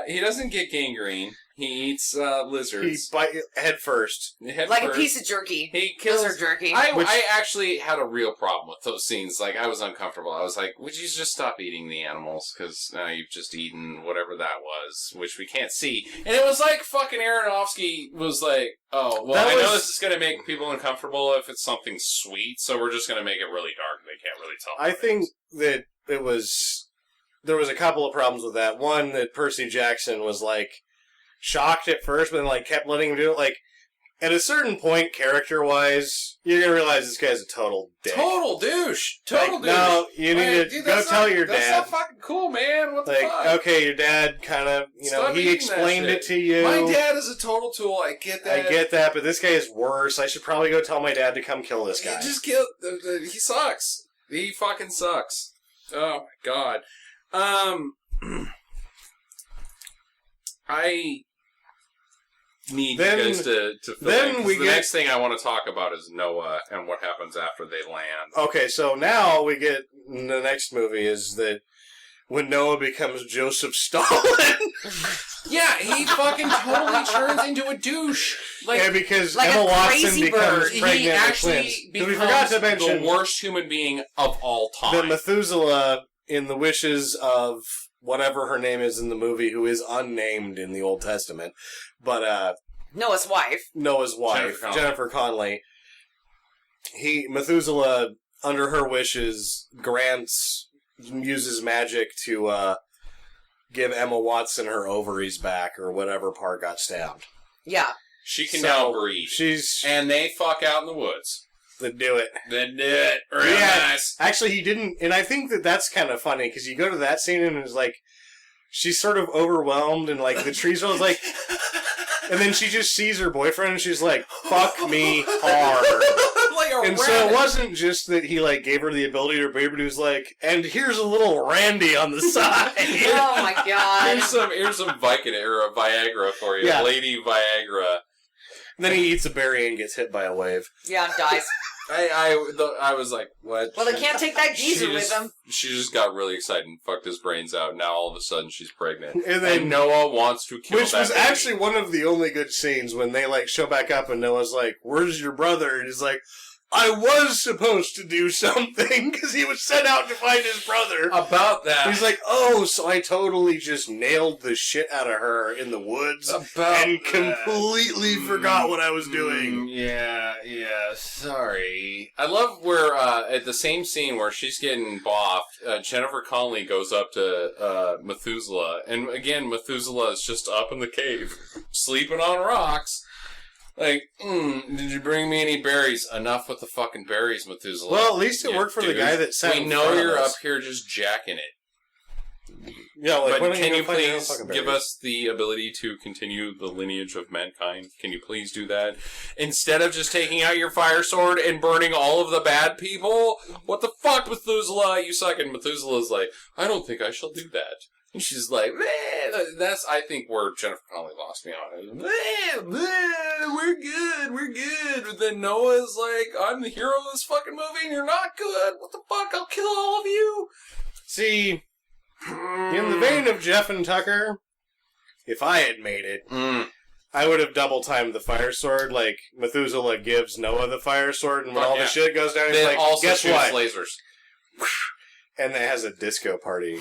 [SPEAKER 1] He doesn't get gangrene. He eats
[SPEAKER 3] He
[SPEAKER 1] lizards.
[SPEAKER 3] bite head first.
[SPEAKER 4] Like a piece of jerky.
[SPEAKER 1] He kills
[SPEAKER 4] Lizard jerky.
[SPEAKER 1] I actually had a real problem with those scenes. Like, I was uncomfortable. I was like, would you just stop eating the animals? Because now you've just eaten whatever that was, which we can't see. And it was like fucking Aronofsky was like, oh, well, I know this is going to make people uncomfortable if it's something sweet, so we're just going to make it really dark. They can't really tell.
[SPEAKER 3] I think that there was a couple of problems with that. One, that Percy Jackson was like shocked at first, but then like kept letting him do it. Like at a certain point, character-wise, you're gonna realize this guy's a total dick.
[SPEAKER 1] Total douche. Total
[SPEAKER 3] like,
[SPEAKER 1] douche.
[SPEAKER 3] No, you need to go tell your dad.
[SPEAKER 1] That's not fucking cool, man. What the fuck?
[SPEAKER 3] Okay, your dad kind of,
[SPEAKER 1] Stop
[SPEAKER 3] he
[SPEAKER 1] eating
[SPEAKER 3] explained
[SPEAKER 1] that
[SPEAKER 3] it
[SPEAKER 1] shit.
[SPEAKER 3] to you.
[SPEAKER 1] My dad is a total tool. I get that.
[SPEAKER 3] But this guy is worse. I should probably go tell my dad to come kill this guy.
[SPEAKER 1] He just killed. He sucks. He fucking sucks. Oh my god. I need you guys to fill in, 'cause the next thing I want to talk about is Noah and what happens after they land.
[SPEAKER 3] Okay, so now we get the next movie is that when Noah becomes Joseph Stalin.
[SPEAKER 1] Yeah, he fucking totally turns into a douche.
[SPEAKER 3] Because
[SPEAKER 4] like
[SPEAKER 3] Emma
[SPEAKER 4] a
[SPEAKER 3] Watson
[SPEAKER 4] crazy
[SPEAKER 3] becomes
[SPEAKER 4] bird.
[SPEAKER 3] pregnant
[SPEAKER 1] He
[SPEAKER 3] with
[SPEAKER 1] actually
[SPEAKER 3] twins. 'Cause
[SPEAKER 1] becomes
[SPEAKER 3] we forgot to mention
[SPEAKER 1] the worst human being of all time.
[SPEAKER 3] that Methuselah, in the wishes of whatever her name is in the movie, who is unnamed in the Old Testament, but
[SPEAKER 4] Noah's wife.
[SPEAKER 3] Noah's wife, Jennifer Connelly, Methuselah, under her wishes, uses magic to give Emma Watson her ovaries back, or whatever part got stabbed.
[SPEAKER 4] Yeah.
[SPEAKER 1] She can now breathe. And they fuck out in the woods.
[SPEAKER 3] They do it.
[SPEAKER 1] Real nice.
[SPEAKER 3] Actually, he didn't, and I think that's kind of funny, because you go to that scene and it's like, she's sort of overwhelmed, and like the trees are like, and then she just sees her boyfriend and she's like, fuck me hard.
[SPEAKER 1] Like a
[SPEAKER 3] and
[SPEAKER 1] rabbit.
[SPEAKER 3] so it wasn't just that he like gave her the ability to baby, but he was like, and here's a little Randy on the side.
[SPEAKER 4] Oh my god.
[SPEAKER 1] Here's some Vicodin or a Viagra for you.
[SPEAKER 3] Yeah.
[SPEAKER 1] Lady Viagra.
[SPEAKER 3] And then he eats a berry and gets hit by a wave.
[SPEAKER 4] Yeah, and dies.
[SPEAKER 1] I was like, what?
[SPEAKER 4] Well, they can't take that geezer with them.
[SPEAKER 1] She just got really excited and fucked his brains out. Now all of a sudden she's pregnant.
[SPEAKER 3] And then
[SPEAKER 1] Noah wants to kill
[SPEAKER 3] which
[SPEAKER 1] that
[SPEAKER 3] was
[SPEAKER 1] baby.
[SPEAKER 3] actually one of the only good scenes when they like show back up and Noah's like, where's your brother? And he's like, I was supposed to do something because he was sent out to find his brother.
[SPEAKER 1] About that.
[SPEAKER 3] He's like, oh, so I totally just nailed the shit out of her in the woods and completely forgot what I was doing.
[SPEAKER 1] Yeah, sorry. I love where, at the same scene where she's getting boffed, Jennifer Connelly goes up to Methuselah, and again, Methuselah is just up in the cave, sleeping on rocks. Like, did you bring me any berries? Enough with the fucking berries, Methuselah.
[SPEAKER 3] Well, at least it worked for the guy that sat
[SPEAKER 1] We
[SPEAKER 3] in
[SPEAKER 1] know
[SPEAKER 3] front of
[SPEAKER 1] you're
[SPEAKER 3] us.
[SPEAKER 1] up here just jacking it.
[SPEAKER 3] Yeah, like,
[SPEAKER 1] But can you please
[SPEAKER 3] fucking
[SPEAKER 1] give
[SPEAKER 3] berries?
[SPEAKER 1] us the ability to continue the lineage of mankind? Can you please do that? Instead of just taking out your fire sword and burning all of the bad people? What the fuck, Methuselah? You suck. And Methuselah's like, I don't think I shall do that. And she's like, that's, I think, where Jennifer Connelly lost me on it. We're good. But then Noah's like, I'm the hero of this fucking movie and you're not good. What the fuck? I'll kill all of you.
[SPEAKER 3] See, in the vein of Jeff and Tucker, if I had made it, I would have double timed the fire sword. Like, Methuselah gives Noah the fire sword, and when all the shit goes down, he's like,
[SPEAKER 1] also
[SPEAKER 3] guess what?
[SPEAKER 1] Lasers.
[SPEAKER 3] And it has a disco party.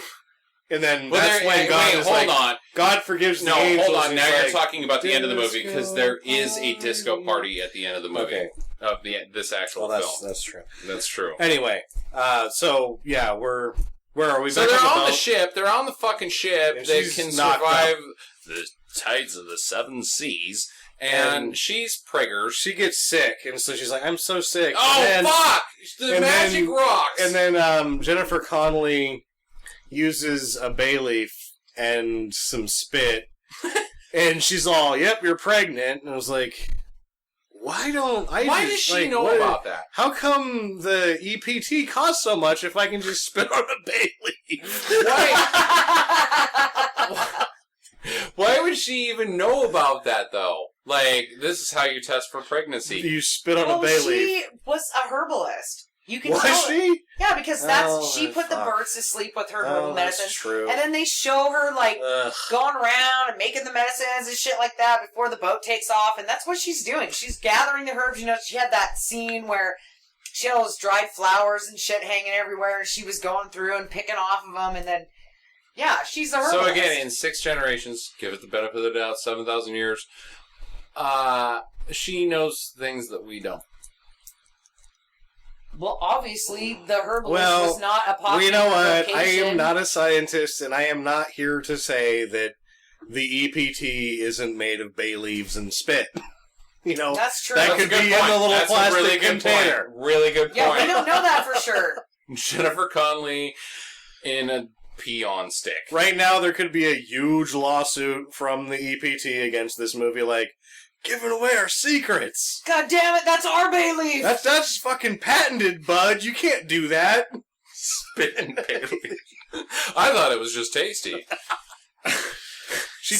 [SPEAKER 3] And then
[SPEAKER 1] Well,
[SPEAKER 3] that's when God is like,
[SPEAKER 1] hold on.
[SPEAKER 3] God forgives the
[SPEAKER 1] No,
[SPEAKER 3] angels.
[SPEAKER 1] hold on.
[SPEAKER 3] and
[SPEAKER 1] Now
[SPEAKER 3] he's
[SPEAKER 1] you're
[SPEAKER 3] like,
[SPEAKER 1] talking about the end of the movie, because there is a disco party at the end of the movie.
[SPEAKER 3] Okay.
[SPEAKER 1] Of this actual
[SPEAKER 3] Well,
[SPEAKER 1] film.
[SPEAKER 3] that's true.
[SPEAKER 1] That's true.
[SPEAKER 3] Anyway, so, yeah, where are we?
[SPEAKER 1] So
[SPEAKER 3] Back
[SPEAKER 1] they're
[SPEAKER 3] on
[SPEAKER 1] on
[SPEAKER 3] the
[SPEAKER 1] the ship. They're on the fucking ship.
[SPEAKER 3] And
[SPEAKER 1] They
[SPEAKER 3] she's
[SPEAKER 1] can
[SPEAKER 3] knocked
[SPEAKER 1] survive the tides of the seven seas. And she's preggers.
[SPEAKER 3] She gets sick, and so she's like, I'm so sick.
[SPEAKER 1] Oh,
[SPEAKER 3] and then,
[SPEAKER 1] fuck! The
[SPEAKER 3] and
[SPEAKER 1] magic
[SPEAKER 3] then-
[SPEAKER 1] rocks!
[SPEAKER 3] And then Jennifer Connelly uses a bay leaf and some spit, and she's all, yep, you're pregnant. And I was like, why does
[SPEAKER 1] she know about that?
[SPEAKER 3] How come the EPT costs so much if I can just spit on a bay leaf?
[SPEAKER 1] Why would she even know about that, though? Like, this is how you test for pregnancy.
[SPEAKER 3] You spit on a bay leaf.
[SPEAKER 4] She was a herbalist. You can
[SPEAKER 3] Was
[SPEAKER 4] tell.
[SPEAKER 3] she?
[SPEAKER 4] Yeah, because she put the birds to sleep with her herbal medicine.
[SPEAKER 3] That's true.
[SPEAKER 4] And then they show her going around and making the medicines and shit like that before the boat takes off, and that's what she's doing. She's gathering the herbs. She had that scene where she had all those dried flowers and shit hanging everywhere, and she was going through and picking off of them, and then she's a herbalist.
[SPEAKER 1] So again, in 6 generations, give it the benefit of the doubt, 7,000 years, she knows things that we don't.
[SPEAKER 4] Well, obviously, the herbalist was not a popular
[SPEAKER 3] you know what?
[SPEAKER 4] vocation.
[SPEAKER 3] I am not a scientist, and I am not here to say that the EPT isn't made of bay leaves and spit.
[SPEAKER 4] That's true.
[SPEAKER 3] That
[SPEAKER 1] That's
[SPEAKER 3] could
[SPEAKER 1] a good
[SPEAKER 3] be
[SPEAKER 1] point.
[SPEAKER 3] in the little
[SPEAKER 1] That's
[SPEAKER 3] plastic
[SPEAKER 1] a really good
[SPEAKER 3] container.
[SPEAKER 1] Point. Really good point.
[SPEAKER 4] Yeah, we don't know that for sure.
[SPEAKER 1] Jennifer Connelly in a pee-on stick.
[SPEAKER 3] Right now, there could be a huge lawsuit from the EPT against this movie, giving away our secrets.
[SPEAKER 4] God damn it, that's our bay leaf!
[SPEAKER 3] That's fucking patented, bud. You can't do that.
[SPEAKER 1] Spit and bay leaf. I thought it was just tasty. She's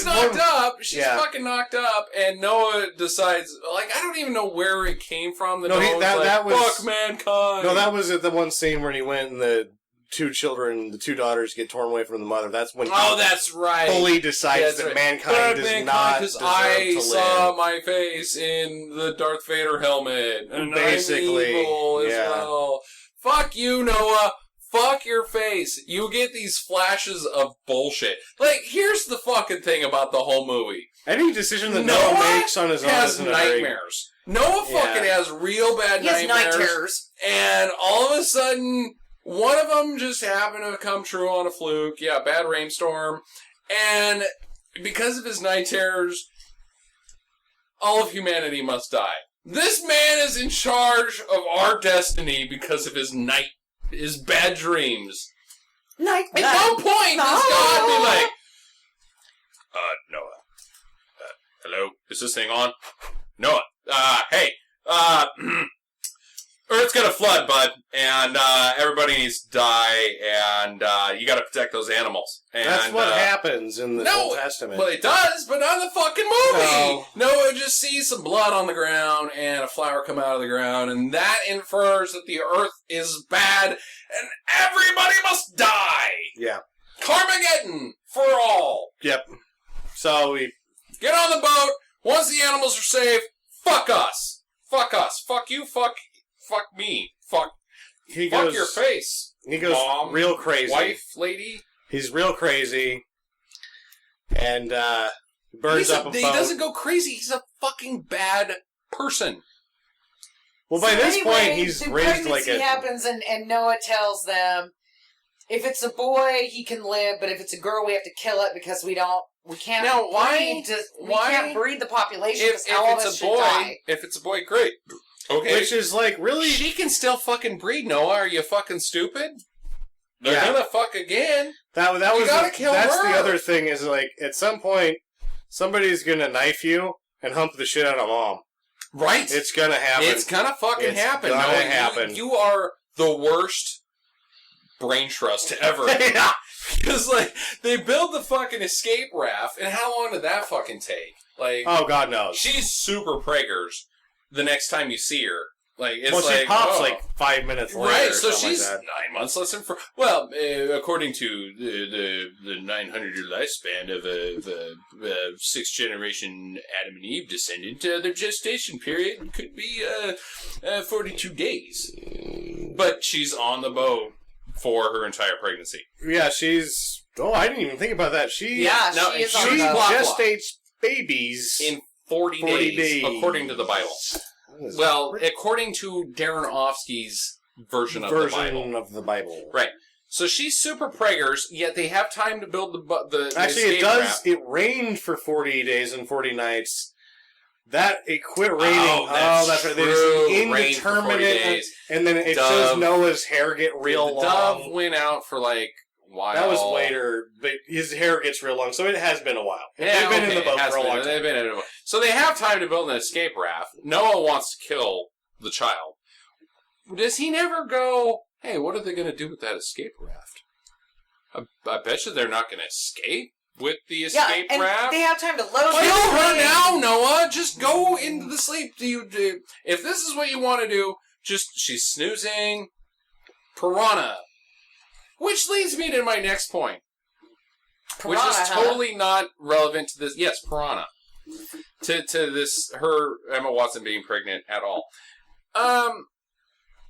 [SPEAKER 1] knocked up. She's fucking knocked up, and Noah decides, I don't even know where it came from. That was fuck mankind.
[SPEAKER 3] No, that was at the one scene where he went and the 2 children, the 2 daughters, get torn away from the mother. That's when
[SPEAKER 1] that's right.
[SPEAKER 3] fully decides that mankind does not deserve to live.
[SPEAKER 1] I saw my face in the Darth Vader helmet, and
[SPEAKER 3] basically,
[SPEAKER 1] I'm evil as well. Fuck you, Noah. Fuck your face. You get these flashes of bullshit. Here's the fucking thing about the whole movie.
[SPEAKER 3] Any decision that Noah makes on his own
[SPEAKER 1] has
[SPEAKER 3] isn't
[SPEAKER 1] nightmares. Noah fucking has real bad nightmares.
[SPEAKER 4] He has night terrors.
[SPEAKER 1] And all of a sudden, one of them just happened to come true on a fluke. Yeah, bad rainstorm. And because of his night terrors, all of humanity must die. This man is in charge of our destiny because of his bad dreams. At no point does God be like, Noah, hello, is this thing on? Noah, hey, Earth's gonna flood, bud, and everybody needs to die, and you gotta protect those animals. And,
[SPEAKER 3] that's what happens in the Old Testament.
[SPEAKER 1] Well, it does, but not in the fucking movie. Noah just sees some blood on the ground and a flower come out of the ground, and that infers that the Earth is bad, and everybody must die.
[SPEAKER 3] Yeah.
[SPEAKER 1] Carmageddon for all.
[SPEAKER 3] Yep. So we
[SPEAKER 1] get on the boat. Once the animals are safe, fuck us. Fuck us. Fuck you. Fuck me. Fuck your face.
[SPEAKER 3] He goes
[SPEAKER 1] Mom,
[SPEAKER 3] real crazy.
[SPEAKER 1] Wife, lady.
[SPEAKER 3] He's real crazy. And burns up a boat.
[SPEAKER 1] He doesn't go crazy. He's a fucking bad person.
[SPEAKER 3] Well, by this point, he's raised like a...
[SPEAKER 4] happens, and Noah tells them, if it's a boy, he can live, but if it's a girl, we have to kill it because we can't breed the population because all of us should die.
[SPEAKER 1] If it's a boy, great. Okay.
[SPEAKER 3] Which is really...
[SPEAKER 1] She can still fucking breed, Noah. Are you fucking stupid? They're gonna fuck again.
[SPEAKER 3] That was
[SPEAKER 1] kill
[SPEAKER 3] that's
[SPEAKER 1] her.
[SPEAKER 3] The other thing is, at some point, somebody's gonna knife you and hump the shit out of Mom.
[SPEAKER 1] Right.
[SPEAKER 3] It's gonna happen.
[SPEAKER 1] It's gonna fucking happen.
[SPEAKER 3] It's gonna happen.
[SPEAKER 1] You are the worst brain trust ever.
[SPEAKER 3] Yeah.
[SPEAKER 1] Because, they build the fucking escape raft, and how long did that fucking take?
[SPEAKER 3] Oh, God knows.
[SPEAKER 1] She's super preggers the next time you see her.
[SPEAKER 3] She pops 5 minutes later.
[SPEAKER 1] Right, so she's
[SPEAKER 3] like
[SPEAKER 1] 9 months less than according to the 900-year lifespan of a 6th generation Adam and Eve descendant, their gestation period could be 42 days. But she's on the boat for her entire pregnancy.
[SPEAKER 3] Yeah, she's... Oh, I didn't even think about that. She gestates babies
[SPEAKER 1] in 40 days, according to the Bible. Well, according to Darrenofsky's version of the Bible. Right. So she's super preggers, yet they have time to build the
[SPEAKER 3] Actually,
[SPEAKER 1] it does.
[SPEAKER 3] Raft. It rained for 40 days and 40 nights. It quit raining.
[SPEAKER 1] That's
[SPEAKER 3] right.
[SPEAKER 1] True.
[SPEAKER 3] There's an indeterminate, and then it shows Noah's hair get real long.
[SPEAKER 1] The dove went out for a while.
[SPEAKER 3] That was later, but his hair gets real long, so it has been a while.
[SPEAKER 1] Yeah,
[SPEAKER 3] They've been in the boat for a long time.
[SPEAKER 1] They've been in a while. So they have time to build an escape raft. Noah wants to kill the child. Does he never go, hey, what are they going to do with that escape raft? I bet you they're not going to escape with the escape raft.
[SPEAKER 4] They have time to load
[SPEAKER 1] Kill her now, Noah. Just go into the sleep. If this is what you want to do, she's snoozing. Piranha. Which leads me to my next point.
[SPEAKER 4] Piranha,
[SPEAKER 1] which is totally not relevant to this. Yes, Piranha. To this, her, Emma Watson being pregnant at all.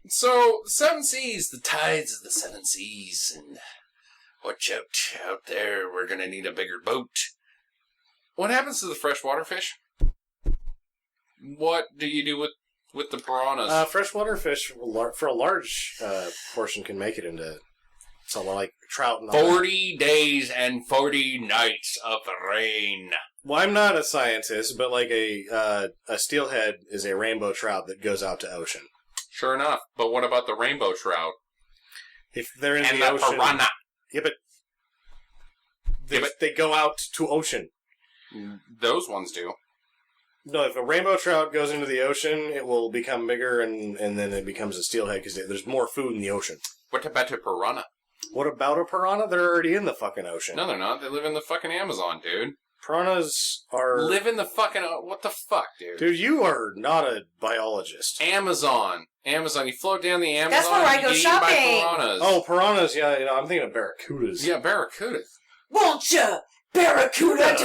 [SPEAKER 1] So, Seven Seas, the tides of the Seven Seas, and watch out there, we're gonna need a bigger boat. What happens to the freshwater fish? What do you do with the piranhas?
[SPEAKER 3] Freshwater fish, for a large portion, can make it into something like trout and all
[SPEAKER 1] 40 days and 40 nights of rain.
[SPEAKER 3] Well, I'm not a scientist, but like a steelhead is a rainbow trout that goes out to ocean.
[SPEAKER 1] Sure enough. But what about the rainbow trout?
[SPEAKER 3] If they're in
[SPEAKER 1] And
[SPEAKER 3] the
[SPEAKER 1] the
[SPEAKER 3] ocean,
[SPEAKER 1] piranha.
[SPEAKER 3] yeah, but they go out to ocean.
[SPEAKER 1] Those ones do.
[SPEAKER 3] No, if a rainbow trout goes into the ocean, it will become bigger, and then it becomes a steelhead because there's more food in the ocean.
[SPEAKER 1] What about a piranha?
[SPEAKER 3] What about a piranha? They're already in the fucking ocean.
[SPEAKER 1] No, they're not. They live in the fucking Amazon, dude.
[SPEAKER 3] Piranhas are...
[SPEAKER 1] Live in the fucking... What the fuck, dude?
[SPEAKER 3] Dude, you are not a biologist.
[SPEAKER 1] Amazon. You float down the Amazon.
[SPEAKER 4] That's where I
[SPEAKER 1] and
[SPEAKER 4] go
[SPEAKER 1] you get eaten by
[SPEAKER 4] shopping.
[SPEAKER 1] piranhas.
[SPEAKER 3] Oh, piranhas, yeah, I'm thinking of barracudas.
[SPEAKER 1] Yeah, barracudas.
[SPEAKER 4] Won't ya, Barracuda?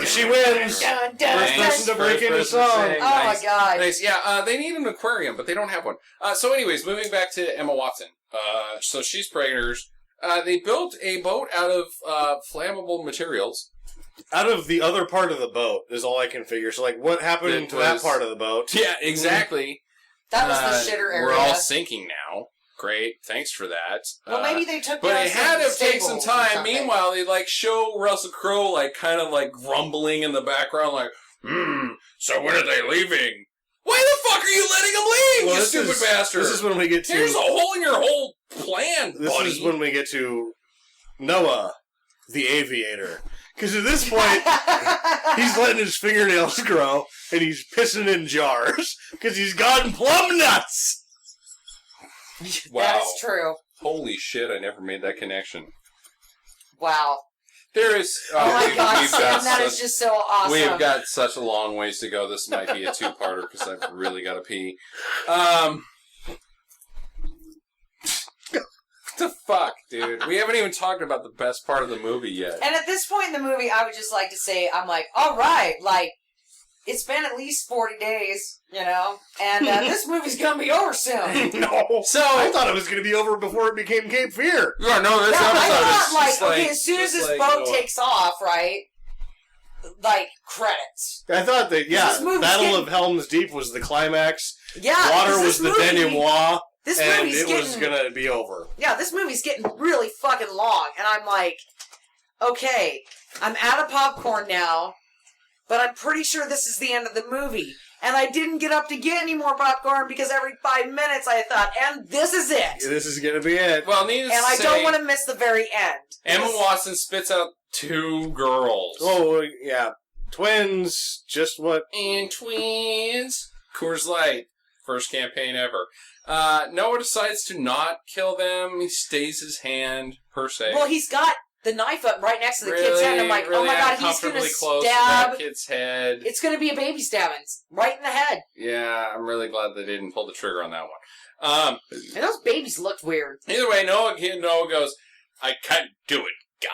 [SPEAKER 3] She wins!
[SPEAKER 4] Dun, dun,
[SPEAKER 3] First
[SPEAKER 4] dun.
[SPEAKER 3] person to break into
[SPEAKER 1] First
[SPEAKER 3] song.
[SPEAKER 1] person to say,
[SPEAKER 4] Oh my
[SPEAKER 1] nice.
[SPEAKER 4] god.
[SPEAKER 1] Nice. Yeah, they need an aquarium, but they don't have one. So anyways, moving back to Emma Watson. So she's pregnant. They built a boat out of flammable materials.
[SPEAKER 3] Out of the other part of the boat is all I can figure. So, like, what happened
[SPEAKER 1] It
[SPEAKER 3] to
[SPEAKER 1] was-
[SPEAKER 3] that part of the boat?
[SPEAKER 1] Yeah, exactly.
[SPEAKER 4] That was the shitter area.
[SPEAKER 1] We're all sinking now. Great, thanks for that.
[SPEAKER 4] Well, maybe they took
[SPEAKER 1] But
[SPEAKER 4] down
[SPEAKER 1] it had
[SPEAKER 4] some
[SPEAKER 1] to take some
[SPEAKER 4] stables or
[SPEAKER 1] time.
[SPEAKER 4] something.
[SPEAKER 1] Meanwhile, they like show Russell Crowe like kind of like grumbling in the background, like, so when are they leaving? Why the fuck are you letting them leave,
[SPEAKER 3] Well,
[SPEAKER 1] you
[SPEAKER 3] this
[SPEAKER 1] stupid
[SPEAKER 3] is-
[SPEAKER 1] bastard?
[SPEAKER 3] This is when we get to...
[SPEAKER 1] Here's a hole in your whole plan,
[SPEAKER 3] This
[SPEAKER 1] buddy.
[SPEAKER 3] is when we get to Noah, the aviator. Because at this point, he's letting his fingernails grow, and he's pissing in jars, because he's gotten plum nuts!
[SPEAKER 1] Wow.
[SPEAKER 4] That is true.
[SPEAKER 1] Holy shit, I never made that connection.
[SPEAKER 4] Wow.
[SPEAKER 1] There is...
[SPEAKER 4] Oh my
[SPEAKER 1] we've
[SPEAKER 4] god,
[SPEAKER 1] got
[SPEAKER 4] Sam, that is
[SPEAKER 1] such-
[SPEAKER 4] just so awesome.
[SPEAKER 1] We've got such a long ways to go. This might be a two-parter because I've really got to pee. What the fuck, dude? We haven't even talked about the best part of the movie yet.
[SPEAKER 4] And at this point in the movie, I would just like to say, I'm like, all right, like, it's been at least 40 days, you know, and this movie's gonna be over soon.
[SPEAKER 3] No!
[SPEAKER 1] So...
[SPEAKER 3] I thought it was going to be over before it became Cape Fear!
[SPEAKER 1] Yeah, no, this
[SPEAKER 4] Yeah, I
[SPEAKER 1] episode
[SPEAKER 4] thought,
[SPEAKER 1] is
[SPEAKER 4] like,
[SPEAKER 1] just
[SPEAKER 4] okay, as soon as
[SPEAKER 1] just
[SPEAKER 4] this
[SPEAKER 1] like,
[SPEAKER 4] boat
[SPEAKER 1] you know,
[SPEAKER 4] takes off, right, like, credits.
[SPEAKER 3] I thought that,
[SPEAKER 4] This movie's
[SPEAKER 3] Battle
[SPEAKER 4] getting-
[SPEAKER 3] of Helm's Deep was the climax,
[SPEAKER 4] Yeah,
[SPEAKER 3] water
[SPEAKER 4] because
[SPEAKER 3] was
[SPEAKER 4] this
[SPEAKER 3] the
[SPEAKER 4] movie-
[SPEAKER 3] denouement,
[SPEAKER 4] This
[SPEAKER 3] and
[SPEAKER 4] movie's
[SPEAKER 3] it
[SPEAKER 4] getting...
[SPEAKER 3] was going to be over.
[SPEAKER 4] Yeah, this movie's getting really fucking long, and I'm like, okay, I'm out of popcorn now, but I'm pretty sure this is the end of the movie. And I didn't get up to get any more popcorn because every 5 minutes I thought, and this is it.
[SPEAKER 3] This is going to be it.
[SPEAKER 1] Well, needless
[SPEAKER 4] And
[SPEAKER 1] to
[SPEAKER 4] I
[SPEAKER 1] say,
[SPEAKER 4] don't want to miss the very end.
[SPEAKER 1] Emma
[SPEAKER 4] Because-
[SPEAKER 1] Watson spits out two girls.
[SPEAKER 3] Oh, yeah. Twins, just what...
[SPEAKER 1] And twins. Coors Light. First campaign ever. Noah decides to not kill them. He stays his hand, per se.
[SPEAKER 4] Well, he's got the knife up right next to the kid's head. And I'm like, oh
[SPEAKER 1] really
[SPEAKER 4] my god, he's going to
[SPEAKER 1] uncomfortably close
[SPEAKER 4] stab.
[SPEAKER 1] to that kid's head.
[SPEAKER 4] It's going to be a baby stabbing right in the head.
[SPEAKER 1] Yeah, I'm really glad they didn't pull the trigger on that one.
[SPEAKER 4] And those babies looked weird.
[SPEAKER 1] Either way, Noah goes, I can't do it, God.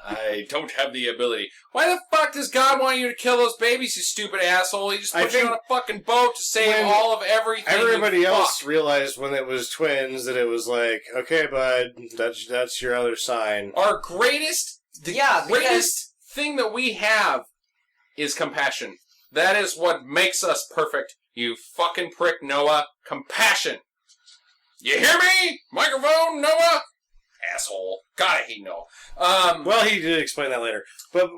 [SPEAKER 1] I don't have the ability. Why the fuck does God want you to kill those babies, you stupid asshole? He just
[SPEAKER 3] I
[SPEAKER 1] put you
[SPEAKER 3] think
[SPEAKER 1] on a fucking boat to save
[SPEAKER 3] when
[SPEAKER 1] all of everything.
[SPEAKER 3] Everybody
[SPEAKER 1] you
[SPEAKER 3] else
[SPEAKER 1] fuck.
[SPEAKER 3] realized when it was twins that it was like, okay, bud, that's your other sign.
[SPEAKER 1] Our greatest,
[SPEAKER 4] Yeah,
[SPEAKER 1] greatest thing that we have is compassion. That is what makes us perfect. You fucking prick, Noah. Compassion. You hear me? Microphone, Noah? Asshole. God, I hate Noah.
[SPEAKER 3] Well, he did explain that later. But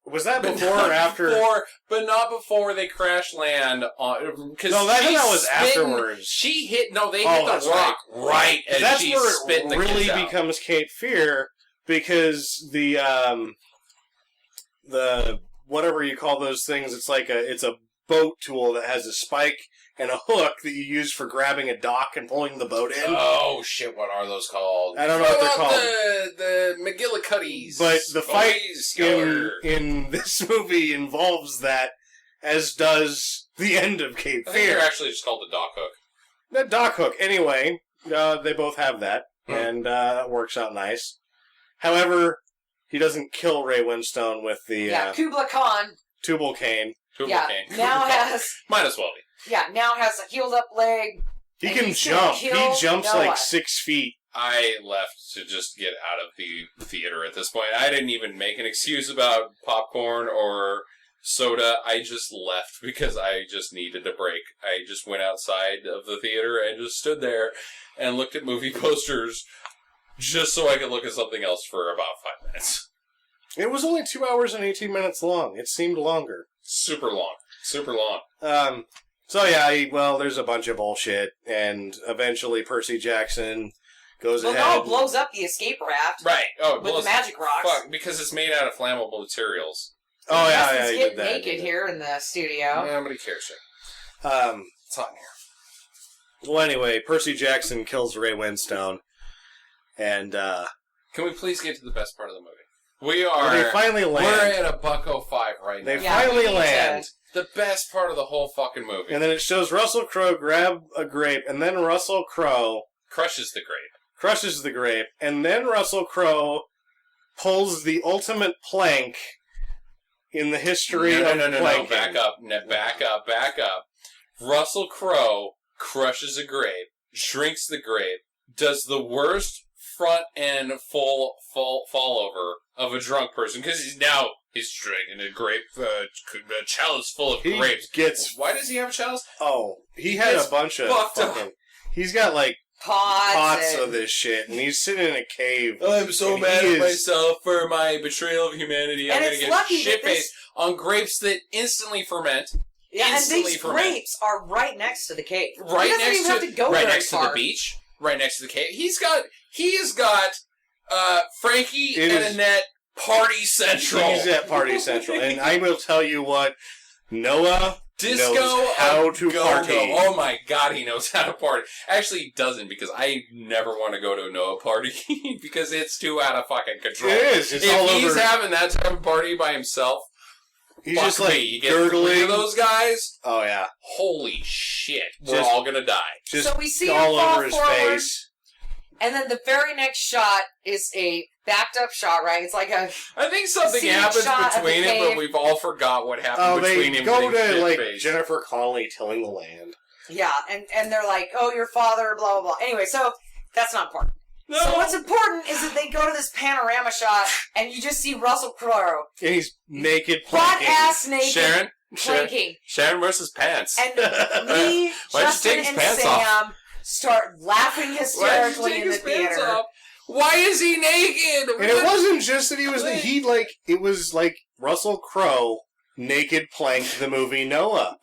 [SPEAKER 3] was that before or after?
[SPEAKER 1] But not before they crash land on. Cause
[SPEAKER 3] No, that
[SPEAKER 1] she's
[SPEAKER 3] was
[SPEAKER 1] spitting-
[SPEAKER 3] Afterwards.
[SPEAKER 1] She hit. No, they
[SPEAKER 3] Oh,
[SPEAKER 1] hit
[SPEAKER 3] that's
[SPEAKER 1] the rock right as
[SPEAKER 3] That's
[SPEAKER 1] she's
[SPEAKER 3] where
[SPEAKER 1] spitting the
[SPEAKER 3] it really
[SPEAKER 1] kids out.
[SPEAKER 3] becomes Cape Fear because the whatever you call those things, it's a boat tool that has a spike and a hook that you use for grabbing a dock and pulling the boat in.
[SPEAKER 1] Oh shit! What are those called?
[SPEAKER 3] I don't know what they're called.
[SPEAKER 1] The McGillicuddies.
[SPEAKER 3] But the fight
[SPEAKER 1] Skeller.
[SPEAKER 3] in this movie involves that, as does the end of Cape
[SPEAKER 1] I think
[SPEAKER 3] Fear.
[SPEAKER 1] they're actually just called the dock hook.
[SPEAKER 3] Doc Hook. Anyway, they both have that, and it works out nice. However, he doesn't kill Ray Winstone with the
[SPEAKER 4] Kubla Khan.
[SPEAKER 3] Tubal cane.
[SPEAKER 4] Now has
[SPEAKER 1] Might as well be.
[SPEAKER 4] now has a healed up leg.
[SPEAKER 3] He
[SPEAKER 4] And
[SPEAKER 3] can
[SPEAKER 4] he's gonna
[SPEAKER 3] jump. He
[SPEAKER 4] kill
[SPEAKER 3] jumps
[SPEAKER 4] Noah.
[SPEAKER 3] like 6 feet.
[SPEAKER 1] I left to just get out of the theater at this point. I didn't even make an excuse about popcorn or soda. I just left because I just needed a break. I just went outside of the theater and just stood there and looked at movie posters just so I could look at something else for about 5 minutes.
[SPEAKER 3] It was only 2 hours and 18 minutes long. It seemed longer.
[SPEAKER 1] Super long. Super long.
[SPEAKER 3] So yeah, there's a bunch of bullshit, and eventually Percy Jackson goes ahead.
[SPEAKER 4] Noah blows up the escape raft.
[SPEAKER 1] Right. Oh,
[SPEAKER 4] With the magic rocks.
[SPEAKER 1] Fuck, because it's made out of flammable materials.
[SPEAKER 3] Oh yeah,
[SPEAKER 4] Justin's
[SPEAKER 3] he
[SPEAKER 4] getting
[SPEAKER 3] did that.
[SPEAKER 4] naked here in the studio.
[SPEAKER 1] Nobody cares. Shit. It's hot in here.
[SPEAKER 3] Well, anyway, Percy Jackson kills Ray Winstone, and
[SPEAKER 1] Can we please get to the best part of the movie? We are.
[SPEAKER 3] they finally land.
[SPEAKER 1] We're at a $1.05 right
[SPEAKER 3] They
[SPEAKER 1] now.
[SPEAKER 4] Yeah,
[SPEAKER 3] finally
[SPEAKER 4] we need
[SPEAKER 3] land.
[SPEAKER 1] The best part of the whole fucking movie.
[SPEAKER 3] And then it shows Russell Crowe grab a grape, and then Russell Crowe
[SPEAKER 1] Crushes the grape.
[SPEAKER 3] crushes the grape, and then Russell Crowe pulls the ultimate plank in the history of
[SPEAKER 1] No.
[SPEAKER 3] planking.
[SPEAKER 1] Back up. Back up. Russell Crowe crushes a grape, drinks the grape, does the worst front end fall over of a drunk person because he's drinking a grape, a chalice full of
[SPEAKER 3] He
[SPEAKER 1] grapes.
[SPEAKER 3] gets...
[SPEAKER 1] Why does he have a chalice?
[SPEAKER 3] Oh, he had
[SPEAKER 1] It's
[SPEAKER 3] a bunch of
[SPEAKER 1] fucked up.
[SPEAKER 3] fucking... He's got, like,
[SPEAKER 4] Pots
[SPEAKER 3] pots
[SPEAKER 4] and-
[SPEAKER 3] of this shit, and he's sitting in a cave.
[SPEAKER 1] I'm so
[SPEAKER 3] And
[SPEAKER 1] mad
[SPEAKER 3] he
[SPEAKER 1] at
[SPEAKER 3] is-
[SPEAKER 1] myself for my betrayal of humanity. I'm
[SPEAKER 4] And
[SPEAKER 1] going to
[SPEAKER 4] it's
[SPEAKER 1] get
[SPEAKER 4] lucky that
[SPEAKER 1] shit-faced on grapes that instantly ferment.
[SPEAKER 4] Yeah, and
[SPEAKER 1] instantly
[SPEAKER 4] these
[SPEAKER 1] ferment.
[SPEAKER 4] grapes are right next to the cave.
[SPEAKER 1] Right
[SPEAKER 4] he doesn't
[SPEAKER 1] next
[SPEAKER 4] even
[SPEAKER 1] to
[SPEAKER 4] have to go
[SPEAKER 1] right
[SPEAKER 4] very
[SPEAKER 1] next to
[SPEAKER 4] far.
[SPEAKER 1] the beach, right next to the cave. He has got Frankie
[SPEAKER 3] It
[SPEAKER 1] and
[SPEAKER 3] is-
[SPEAKER 1] Annette Party Central.
[SPEAKER 3] He's at Party Central, and I will tell you what, Noah
[SPEAKER 1] Disco
[SPEAKER 3] knows how to
[SPEAKER 1] go-go.
[SPEAKER 3] party.
[SPEAKER 1] Oh my god, he knows how to party. Actually, he doesn't, because I never want to go to a Noah party because it's too out of fucking control.
[SPEAKER 3] It is. It's
[SPEAKER 1] if
[SPEAKER 3] all
[SPEAKER 1] he's
[SPEAKER 3] over.
[SPEAKER 1] having that type of party by himself,
[SPEAKER 3] He's
[SPEAKER 1] fuck
[SPEAKER 3] just like
[SPEAKER 1] me. You get 3
[SPEAKER 3] gurgling.
[SPEAKER 1] of those guys.
[SPEAKER 3] Oh yeah,
[SPEAKER 1] Holy shit, we're
[SPEAKER 3] Just-
[SPEAKER 1] all gonna die.
[SPEAKER 3] just
[SPEAKER 4] So we see him
[SPEAKER 3] all
[SPEAKER 4] fall
[SPEAKER 3] over his
[SPEAKER 4] forward.
[SPEAKER 3] face.
[SPEAKER 4] And then the very next shot is a backed up shot, right? It's like a
[SPEAKER 1] I think something
[SPEAKER 4] Scenic
[SPEAKER 1] happens
[SPEAKER 4] shot of
[SPEAKER 1] between
[SPEAKER 4] the
[SPEAKER 1] it, but
[SPEAKER 4] cave.
[SPEAKER 1] we've all forgot what happened
[SPEAKER 3] Oh,
[SPEAKER 1] between
[SPEAKER 3] they
[SPEAKER 1] him
[SPEAKER 3] go
[SPEAKER 1] getting
[SPEAKER 3] to like
[SPEAKER 1] shit-faced.
[SPEAKER 3] Jennifer Connelly tilling the land.
[SPEAKER 4] and they're like, oh, your father, blah blah blah. Anyway, so that's not important.
[SPEAKER 1] No.
[SPEAKER 4] So what's important is that they go to this panorama shot, and you just see Russell Crowe,
[SPEAKER 3] And he's naked,
[SPEAKER 4] butt
[SPEAKER 3] planking.
[SPEAKER 4] ass naked,
[SPEAKER 1] Sharon,
[SPEAKER 4] planking,
[SPEAKER 1] Sharon wears his pants.
[SPEAKER 4] and me,
[SPEAKER 1] Why'd you
[SPEAKER 4] Justin,
[SPEAKER 1] take his
[SPEAKER 4] and
[SPEAKER 1] pants
[SPEAKER 4] Sam start laughing
[SPEAKER 1] Why did you
[SPEAKER 4] hysterically
[SPEAKER 1] take
[SPEAKER 4] in the
[SPEAKER 1] his pants
[SPEAKER 4] theater.
[SPEAKER 1] off? Why is he naked?
[SPEAKER 3] And it wasn't just that he was. It was like Russell Crowe naked planked the movie Noah.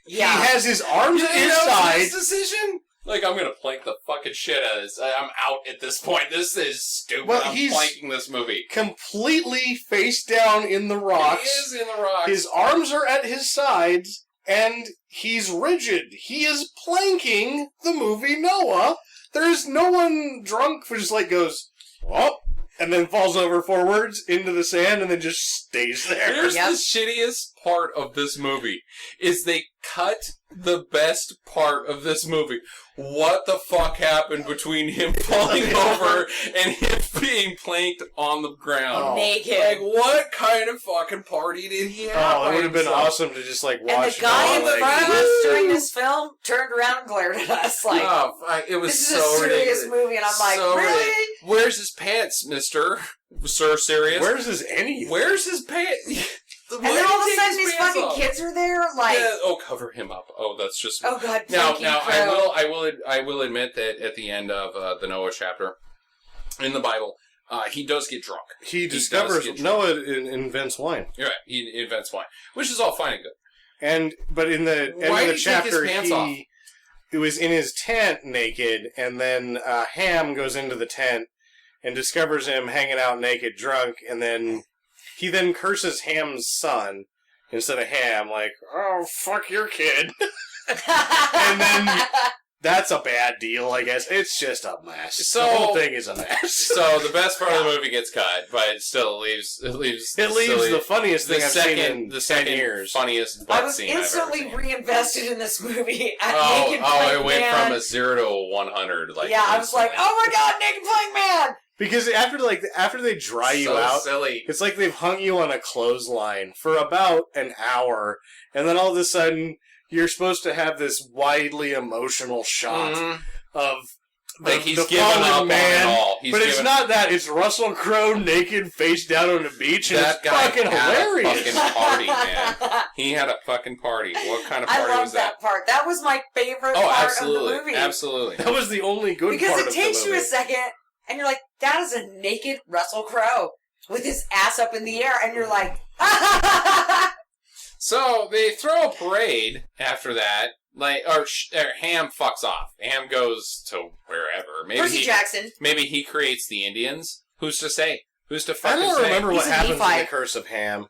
[SPEAKER 4] Yeah,
[SPEAKER 3] He has his arms at his side.
[SPEAKER 1] His decision. Like, I'm gonna plank the fucking shit out of this. I'm out at this point. This is stupid.
[SPEAKER 3] Well,
[SPEAKER 1] I'm
[SPEAKER 3] he's-
[SPEAKER 1] planking this movie.
[SPEAKER 3] Completely face down in the
[SPEAKER 1] He
[SPEAKER 3] rocks.
[SPEAKER 1] is in the rocks.
[SPEAKER 3] His arms are at his sides, and he's rigid. He is planking the movie Noah. There's no one drunk who just like goes, oh, and then falls over forwards into the sand and then just stays there.
[SPEAKER 1] Here's
[SPEAKER 4] Yep.
[SPEAKER 1] the shittiest part of this movie, is they cut the best part of this movie. What the fuck happened between him falling over and him being planked on the ground?
[SPEAKER 3] Oh.
[SPEAKER 4] naked.
[SPEAKER 1] Like, what kind of fucking party did he have?
[SPEAKER 3] Oh,
[SPEAKER 1] by
[SPEAKER 3] it would have been
[SPEAKER 1] himself?
[SPEAKER 3] awesome to just like
[SPEAKER 4] And
[SPEAKER 3] watch
[SPEAKER 4] the guy in
[SPEAKER 3] Noah,
[SPEAKER 4] the
[SPEAKER 3] like,
[SPEAKER 4] front of
[SPEAKER 1] woo!
[SPEAKER 4] us during this film turned around and glared at us like,
[SPEAKER 1] Oh, fuck, it was
[SPEAKER 4] this is
[SPEAKER 1] so
[SPEAKER 4] a serious
[SPEAKER 1] ridiculous.
[SPEAKER 4] movie. And I'm like,
[SPEAKER 1] So
[SPEAKER 4] really?
[SPEAKER 1] ridiculous. Where's his pants, mister? Sir, serious?
[SPEAKER 3] Where's his anything?
[SPEAKER 1] Where's his pants?
[SPEAKER 4] And then all of a sudden these fucking kids are there, like,
[SPEAKER 1] Yeah, oh, cover him up. Oh, that's just...
[SPEAKER 4] oh god,
[SPEAKER 1] Now,
[SPEAKER 4] Frankie
[SPEAKER 1] now,
[SPEAKER 4] Crowe.
[SPEAKER 1] I will admit that at the end of the Noah chapter in the Bible, he does get drunk.
[SPEAKER 3] He
[SPEAKER 1] does
[SPEAKER 3] discovers
[SPEAKER 1] get
[SPEAKER 3] Noah invents wine,
[SPEAKER 1] You're right. He invents wine, which is all fine and good.
[SPEAKER 3] but in the end
[SPEAKER 1] Why
[SPEAKER 3] of
[SPEAKER 1] did
[SPEAKER 3] the
[SPEAKER 1] he take
[SPEAKER 3] chapter,
[SPEAKER 1] his pants off?
[SPEAKER 3] he was in his tent naked, and then Ham goes into the tent and discovers him hanging out naked, drunk, and then he then curses Ham's son instead of Ham, like, "Oh, fuck your kid." And then that's a bad deal, I guess. It's just a mess.
[SPEAKER 1] So-
[SPEAKER 3] the whole thing is a mess.
[SPEAKER 1] So the best part of the movie gets cut, but it still leaves
[SPEAKER 3] the funniest thing I've seen in
[SPEAKER 1] the
[SPEAKER 3] 10 years.
[SPEAKER 1] funniest
[SPEAKER 4] I
[SPEAKER 1] butt
[SPEAKER 4] was
[SPEAKER 1] scene I've ever
[SPEAKER 4] instantly
[SPEAKER 1] seen.
[SPEAKER 4] reinvested in this movie at Naked
[SPEAKER 1] Oh,
[SPEAKER 4] Plank
[SPEAKER 1] it went
[SPEAKER 4] Man.
[SPEAKER 1] from a 0 to a 100. Like,
[SPEAKER 4] yeah, I was like,
[SPEAKER 1] instantly.
[SPEAKER 4] oh my god, Naked Plank Man!
[SPEAKER 3] Because after they dry you
[SPEAKER 1] So
[SPEAKER 3] out,
[SPEAKER 1] silly.
[SPEAKER 3] it's like they've hung you on a clothesline for about an hour, and then all of a sudden you're supposed to have this widely emotional shot
[SPEAKER 1] Mhm.
[SPEAKER 3] of
[SPEAKER 1] Like he's
[SPEAKER 3] the
[SPEAKER 1] given
[SPEAKER 3] fallen
[SPEAKER 1] up on
[SPEAKER 3] man.
[SPEAKER 1] it all. He's
[SPEAKER 3] But it's
[SPEAKER 1] given-
[SPEAKER 3] not that. It's Russell Crowe naked, face down on the beach, and
[SPEAKER 1] That
[SPEAKER 3] it's
[SPEAKER 1] guy
[SPEAKER 3] fucking
[SPEAKER 1] had a
[SPEAKER 3] hilarious.
[SPEAKER 1] fucking party, man. He had a fucking party. What kind of
[SPEAKER 4] I
[SPEAKER 1] party
[SPEAKER 4] love
[SPEAKER 1] was that?
[SPEAKER 4] part. That was my favorite
[SPEAKER 1] Oh,
[SPEAKER 4] part
[SPEAKER 1] absolutely,
[SPEAKER 4] of the movie.
[SPEAKER 1] absolutely.
[SPEAKER 3] That was the only good
[SPEAKER 4] Because
[SPEAKER 3] part
[SPEAKER 4] it
[SPEAKER 3] of
[SPEAKER 4] takes
[SPEAKER 3] the
[SPEAKER 4] you
[SPEAKER 3] movie.
[SPEAKER 4] a second, and you're like, that is a naked Russell Crowe with his ass up in the air, and you're like,
[SPEAKER 1] So they throw a parade after that, like, or Ham fucks off. Ham goes to wherever.
[SPEAKER 4] Percy Jackson.
[SPEAKER 1] Maybe he creates the Indians. Who's to say? Who's to
[SPEAKER 3] I
[SPEAKER 1] fucking
[SPEAKER 3] don't
[SPEAKER 1] say?
[SPEAKER 3] remember what
[SPEAKER 4] He's a
[SPEAKER 3] happens in
[SPEAKER 4] Nephi.
[SPEAKER 3] the Curse of Ham.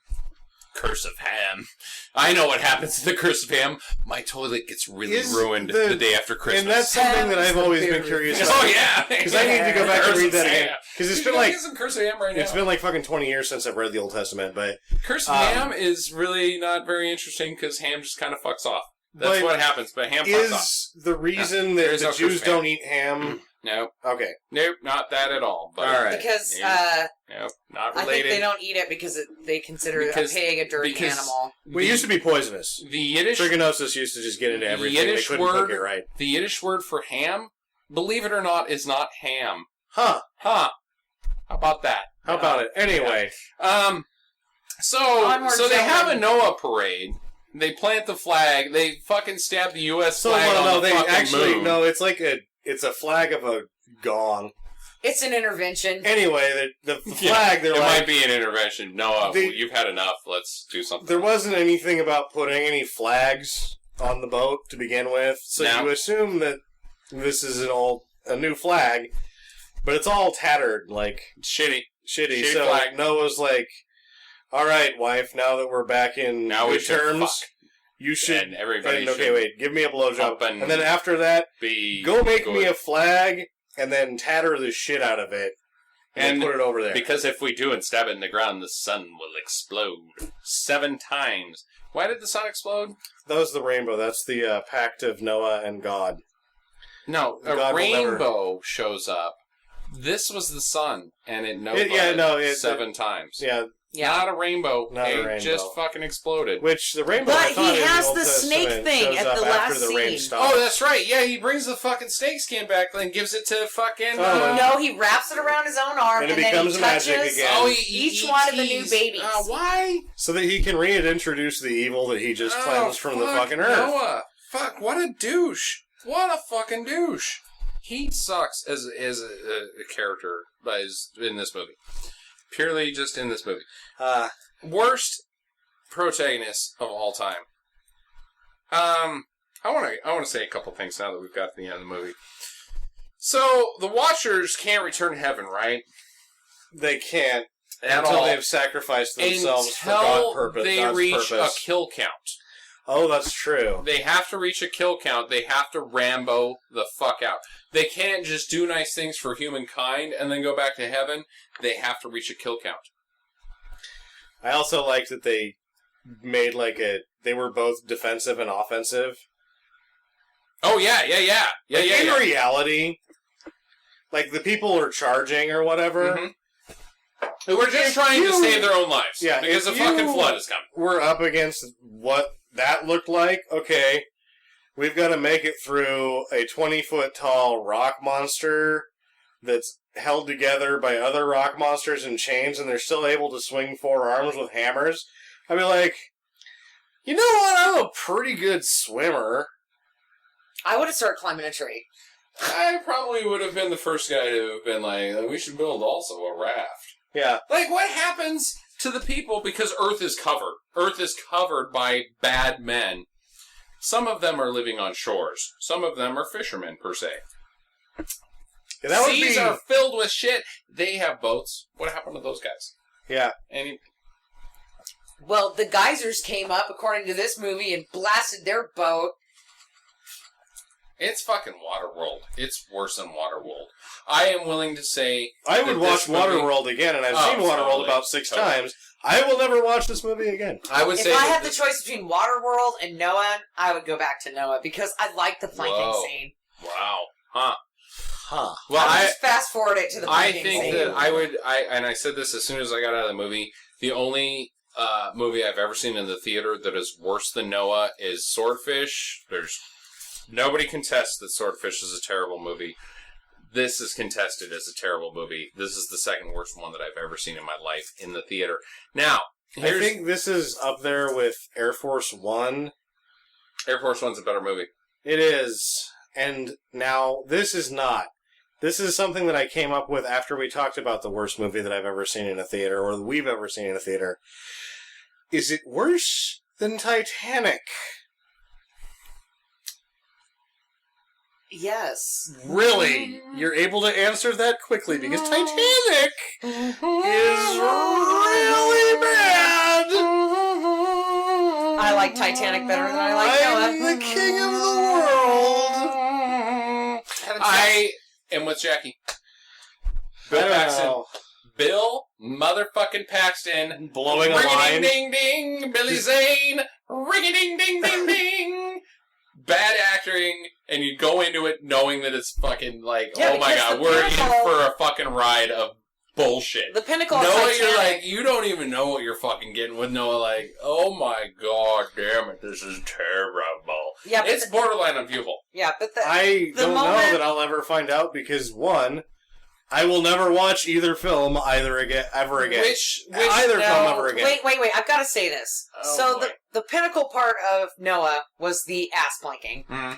[SPEAKER 1] Curse of Ham. I know what happens to the Curse of Ham. My toilet gets really ruined the day after Christmas.
[SPEAKER 3] And that's something that I've always been curious about.
[SPEAKER 1] Oh yeah,
[SPEAKER 3] Because I need to go back and
[SPEAKER 1] Curse
[SPEAKER 3] read
[SPEAKER 1] of
[SPEAKER 3] that again.
[SPEAKER 1] Ham.
[SPEAKER 3] Because it's
[SPEAKER 1] You
[SPEAKER 3] been
[SPEAKER 1] can
[SPEAKER 3] like
[SPEAKER 1] get some Curse of Ham right now.
[SPEAKER 3] it's been like fucking 20 years since I've read the Old Testament, but
[SPEAKER 1] Curse of Ham is really not very interesting because Ham just kind of fucks off. That's
[SPEAKER 3] But
[SPEAKER 1] what happens, but Ham fucks off.
[SPEAKER 3] is the reason
[SPEAKER 1] No,
[SPEAKER 3] that
[SPEAKER 1] there's
[SPEAKER 3] the
[SPEAKER 1] no Curse
[SPEAKER 3] Jews
[SPEAKER 1] of Ham.
[SPEAKER 3] don't eat ham?
[SPEAKER 1] Nope,
[SPEAKER 3] Okay.
[SPEAKER 1] nope, not that at all. But
[SPEAKER 3] All right.
[SPEAKER 4] Because
[SPEAKER 1] nope, not
[SPEAKER 4] I think
[SPEAKER 1] related.
[SPEAKER 4] they don't eat it because they consider
[SPEAKER 1] Because-
[SPEAKER 4] a pig a dirty
[SPEAKER 1] because-
[SPEAKER 4] animal.
[SPEAKER 3] Well, it used to be poisonous.
[SPEAKER 1] The Yiddish,
[SPEAKER 3] Trichinosis used to just get into
[SPEAKER 1] The
[SPEAKER 3] everything. They
[SPEAKER 1] Yiddish
[SPEAKER 3] couldn't
[SPEAKER 1] word-
[SPEAKER 3] cook it right.
[SPEAKER 1] the Yiddish word for ham, believe it or not, is not ham.
[SPEAKER 3] Huh.
[SPEAKER 1] Huh? How about that?
[SPEAKER 3] How about it? Anyway.
[SPEAKER 1] So
[SPEAKER 4] Onward,
[SPEAKER 1] they have a
[SPEAKER 4] gentlemen.
[SPEAKER 1] Noah parade. They plant the flag. They fucking stab the U.S.
[SPEAKER 3] So,
[SPEAKER 1] flag
[SPEAKER 3] well,
[SPEAKER 1] on
[SPEAKER 3] no,
[SPEAKER 1] the
[SPEAKER 3] they
[SPEAKER 1] fucking
[SPEAKER 3] actually,
[SPEAKER 1] moon.
[SPEAKER 3] no, it's like it's a flag of a gong.
[SPEAKER 4] It's an intervention.
[SPEAKER 3] Anyway, the
[SPEAKER 1] Yeah,
[SPEAKER 3] flag, they're
[SPEAKER 1] it
[SPEAKER 3] like,
[SPEAKER 1] might be an intervention. Noah,
[SPEAKER 3] They-
[SPEAKER 1] you've had enough. Let's do something.
[SPEAKER 3] there wasn't anything about putting any flags on the boat to begin with, so
[SPEAKER 1] No.
[SPEAKER 3] you assume that this is a new flag, but it's all tattered, like
[SPEAKER 1] Shitty.
[SPEAKER 3] shitty.
[SPEAKER 1] Shitty
[SPEAKER 3] So
[SPEAKER 1] flag.
[SPEAKER 3] Noah's like, "All right, wife, now that we're back in
[SPEAKER 1] Now we
[SPEAKER 3] good
[SPEAKER 1] should
[SPEAKER 3] terms,
[SPEAKER 1] fuck.
[SPEAKER 3] you should."
[SPEAKER 1] And everybody
[SPEAKER 3] and, okay,
[SPEAKER 1] should
[SPEAKER 3] wait, give me a blowjob,
[SPEAKER 1] up and
[SPEAKER 3] and then after that,
[SPEAKER 1] be
[SPEAKER 3] go make
[SPEAKER 1] good.
[SPEAKER 3] me a flag, and then tatter the shit out of it, and
[SPEAKER 1] And
[SPEAKER 3] put it over there.
[SPEAKER 1] Because if we do and stab it in the ground, the sun will explode 7 times. Why did the sun explode?
[SPEAKER 3] That was the rainbow. That's the pact of Noah and God.
[SPEAKER 1] No, a
[SPEAKER 3] God will never-
[SPEAKER 1] rainbow shows up. This was the sun, and it notified 7 times.
[SPEAKER 3] Yeah,
[SPEAKER 4] Yeah.
[SPEAKER 1] Not a rainbow.
[SPEAKER 3] Not a
[SPEAKER 1] it
[SPEAKER 3] rainbow.
[SPEAKER 1] just fucking exploded.
[SPEAKER 3] which the rainbow.
[SPEAKER 4] But
[SPEAKER 3] I thought
[SPEAKER 4] he
[SPEAKER 3] in
[SPEAKER 4] has
[SPEAKER 3] the, Old
[SPEAKER 4] the snake
[SPEAKER 3] Testament
[SPEAKER 4] thing
[SPEAKER 3] shows
[SPEAKER 4] at
[SPEAKER 3] up
[SPEAKER 4] the
[SPEAKER 3] after
[SPEAKER 4] last
[SPEAKER 3] the rain
[SPEAKER 4] scene.
[SPEAKER 3] stops.
[SPEAKER 1] Oh, that's right. Yeah, he brings the fucking snake skin back and gives it to fucking...
[SPEAKER 3] Oh,
[SPEAKER 4] No, he wraps it around his own arm
[SPEAKER 3] And
[SPEAKER 4] and,
[SPEAKER 3] it
[SPEAKER 4] then
[SPEAKER 3] becomes
[SPEAKER 4] he
[SPEAKER 3] magic
[SPEAKER 4] touches
[SPEAKER 3] again.
[SPEAKER 1] Oh,
[SPEAKER 4] each one of the new babies.
[SPEAKER 1] Why?
[SPEAKER 3] So that he can reintroduce the evil that he just cleansed from the fucking earth.
[SPEAKER 1] Noah. Fuck, what a douche. What a fucking douche. He sucks as a character in this movie. Purely just in this movie. Worst protagonist of all time. I want to say a couple things now that we've got to the end of the movie. So the Watchers can't return to heaven, right?
[SPEAKER 3] They can't
[SPEAKER 1] At
[SPEAKER 3] until
[SPEAKER 1] all.
[SPEAKER 3] they've sacrificed themselves for
[SPEAKER 1] Until
[SPEAKER 3] God's purpose.
[SPEAKER 1] they
[SPEAKER 3] God's
[SPEAKER 1] reach
[SPEAKER 3] purpose.
[SPEAKER 1] a kill count.
[SPEAKER 3] Oh, that's true.
[SPEAKER 1] They have to reach a kill count. They have to Rambo the fuck out. They can't just do nice things for humankind and then go back to heaven. They have to reach a kill count.
[SPEAKER 3] I also liked that they made they were both defensive and offensive.
[SPEAKER 1] Oh, yeah.
[SPEAKER 3] In reality, like the people are charging or whatever.
[SPEAKER 1] Mhm. Who are just
[SPEAKER 3] If
[SPEAKER 1] trying to
[SPEAKER 3] you-
[SPEAKER 1] save their own lives.
[SPEAKER 3] Yeah,
[SPEAKER 1] Because the
[SPEAKER 3] if
[SPEAKER 1] fucking
[SPEAKER 3] you-
[SPEAKER 1] flood is coming.
[SPEAKER 3] We're up against what that looked like. Okay, we've got to make it through a 20-foot tall rock monster that's held together by other rock monsters in chains, and they're still able to swing 4 arms with hammers. I'd be like, you know what? I'm a pretty good swimmer.
[SPEAKER 4] I would have started climbing a tree.
[SPEAKER 1] I probably would have been the first guy to have been like, we should build also a raft.
[SPEAKER 3] Yeah.
[SPEAKER 1] Like, what happens to the people because Earth is covered? Earth is covered by bad men. Some of them are living on shores. Some of them are fishermen, per se.
[SPEAKER 3] Yeah, that would
[SPEAKER 1] Seas
[SPEAKER 3] be.
[SPEAKER 1] are filled with shit. They have boats. What happened to those guys?
[SPEAKER 3] Yeah.
[SPEAKER 1] Any?
[SPEAKER 4] Well, the geysers came up, according to this movie, and blasted their boat.
[SPEAKER 1] It's fucking Waterworld. It's worse than Waterworld. I am willing to say...
[SPEAKER 3] I would watch Waterworld again, and I've seen Waterworld
[SPEAKER 1] totally,
[SPEAKER 3] about 6 times. I will never watch this movie again.
[SPEAKER 1] I would say...
[SPEAKER 4] If I had the choice between Waterworld and Noah, I would go back to Noah, because I like the planking scene.
[SPEAKER 1] Wow. Huh.
[SPEAKER 3] Well,
[SPEAKER 4] I would just fast forward it to the planking scene.
[SPEAKER 1] I think that I would... and I said this as soon as I got out of the movie. The only movie I've ever seen in the theater that is worse than Noah is Swordfish. Nobody contests that Swordfish is a terrible movie. This is contested as a terrible movie. This is the second worst one that I've ever seen in my life in the theater. Now,
[SPEAKER 3] I think this is up there with Air Force One.
[SPEAKER 1] Air Force One's a better movie.
[SPEAKER 3] It is. And now, this is not. This is something that I came up with after we talked about the worst movie that I've ever seen in a theater, or that we've ever seen in a theater. Is it worse than Titanic?
[SPEAKER 4] Yes.
[SPEAKER 3] Really? You're able to answer that quickly, because Titanic is really bad!
[SPEAKER 4] I like Titanic better than I like Noah.
[SPEAKER 3] I'm the king of the world!
[SPEAKER 1] I am with Jackie. Bill Paxton. Bill motherfucking Paxton.
[SPEAKER 3] Blowing a line.
[SPEAKER 1] Ring ding ding, Billy Zane. Ring ding ding ding ding. Bad acting, and you go into it knowing that it's fucking like, oh my god, we're in for a fucking ride of bullshit.
[SPEAKER 4] The pinnacle of
[SPEAKER 1] Noah,
[SPEAKER 4] Titanic.
[SPEAKER 1] you're like, you don't even know what you're fucking getting with Noah, like, oh my god damn it, this is terrible.
[SPEAKER 4] Yeah, but
[SPEAKER 1] it's borderline unviewable.
[SPEAKER 4] Yeah, but
[SPEAKER 3] I don't know that I'll ever find out, because one, I will never watch either film ever again. Film ever again.
[SPEAKER 4] Wait, I've got to say this.
[SPEAKER 1] Oh,
[SPEAKER 4] the pinnacle part of Noah was the ass planking.
[SPEAKER 1] Mm-hmm.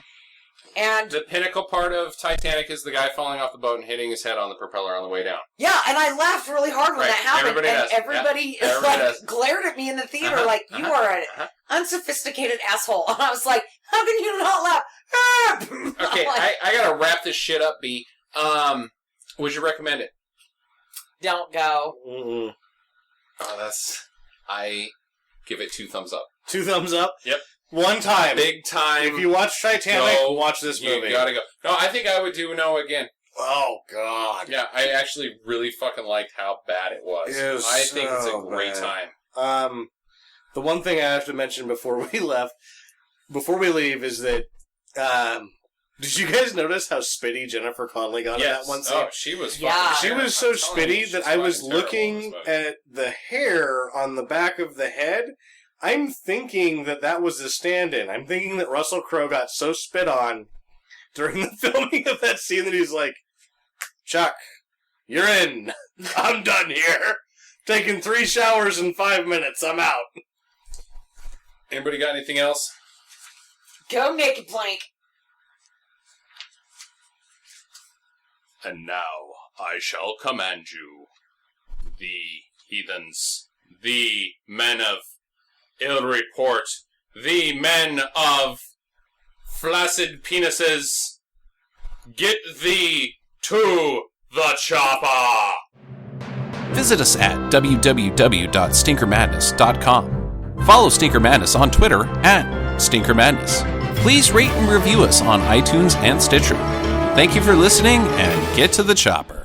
[SPEAKER 4] And
[SPEAKER 1] the pinnacle part of Titanic is the guy falling off the boat and hitting his head on the propeller on the way down.
[SPEAKER 4] Yeah, and I laughed really hard when that happened. Everybody glared at me in the theater like, you are an unsophisticated asshole. And I was like, how can you not laugh?
[SPEAKER 1] Okay, I gotta wrap this shit up, B. Would you recommend it?
[SPEAKER 4] Don't go.
[SPEAKER 3] Mm-mm.
[SPEAKER 1] Oh, I give it 2 thumbs up.
[SPEAKER 3] 2 thumbs up?
[SPEAKER 1] Yep.
[SPEAKER 3] One time.
[SPEAKER 1] Big time.
[SPEAKER 3] If you watch Titanic, watch this movie.
[SPEAKER 1] You gotta go. No, I think I would do Noah again.
[SPEAKER 3] Oh, God.
[SPEAKER 1] Yeah, I actually really fucking liked how bad it was. I think it's a great time.
[SPEAKER 3] The one thing I have to mention before we leave, is that, did you guys notice how spitty Jennifer Connelly got in that one scene?
[SPEAKER 1] Oh, she was fucking
[SPEAKER 3] She was so spitty that I was looking at the hair on the back of the head. I'm thinking that was the stand-in. I'm thinking that Russell Crowe got so spit on during the filming of that scene that he's like, Chuck, you're in. I'm done here. Taking 3 showers in 5 minutes. I'm out.
[SPEAKER 1] Anybody got anything else?
[SPEAKER 4] Go naked plank.
[SPEAKER 1] And now I shall command you, the heathens, the men of ill report, the men of flaccid penises, get thee to the chopper!
[SPEAKER 5] Visit us at www.stinkermadness.com. Follow Stinker Madness on Twitter @StinkerMadness. Please rate and review us on iTunes and Stitcher. Thank you for listening, and get to the chopper.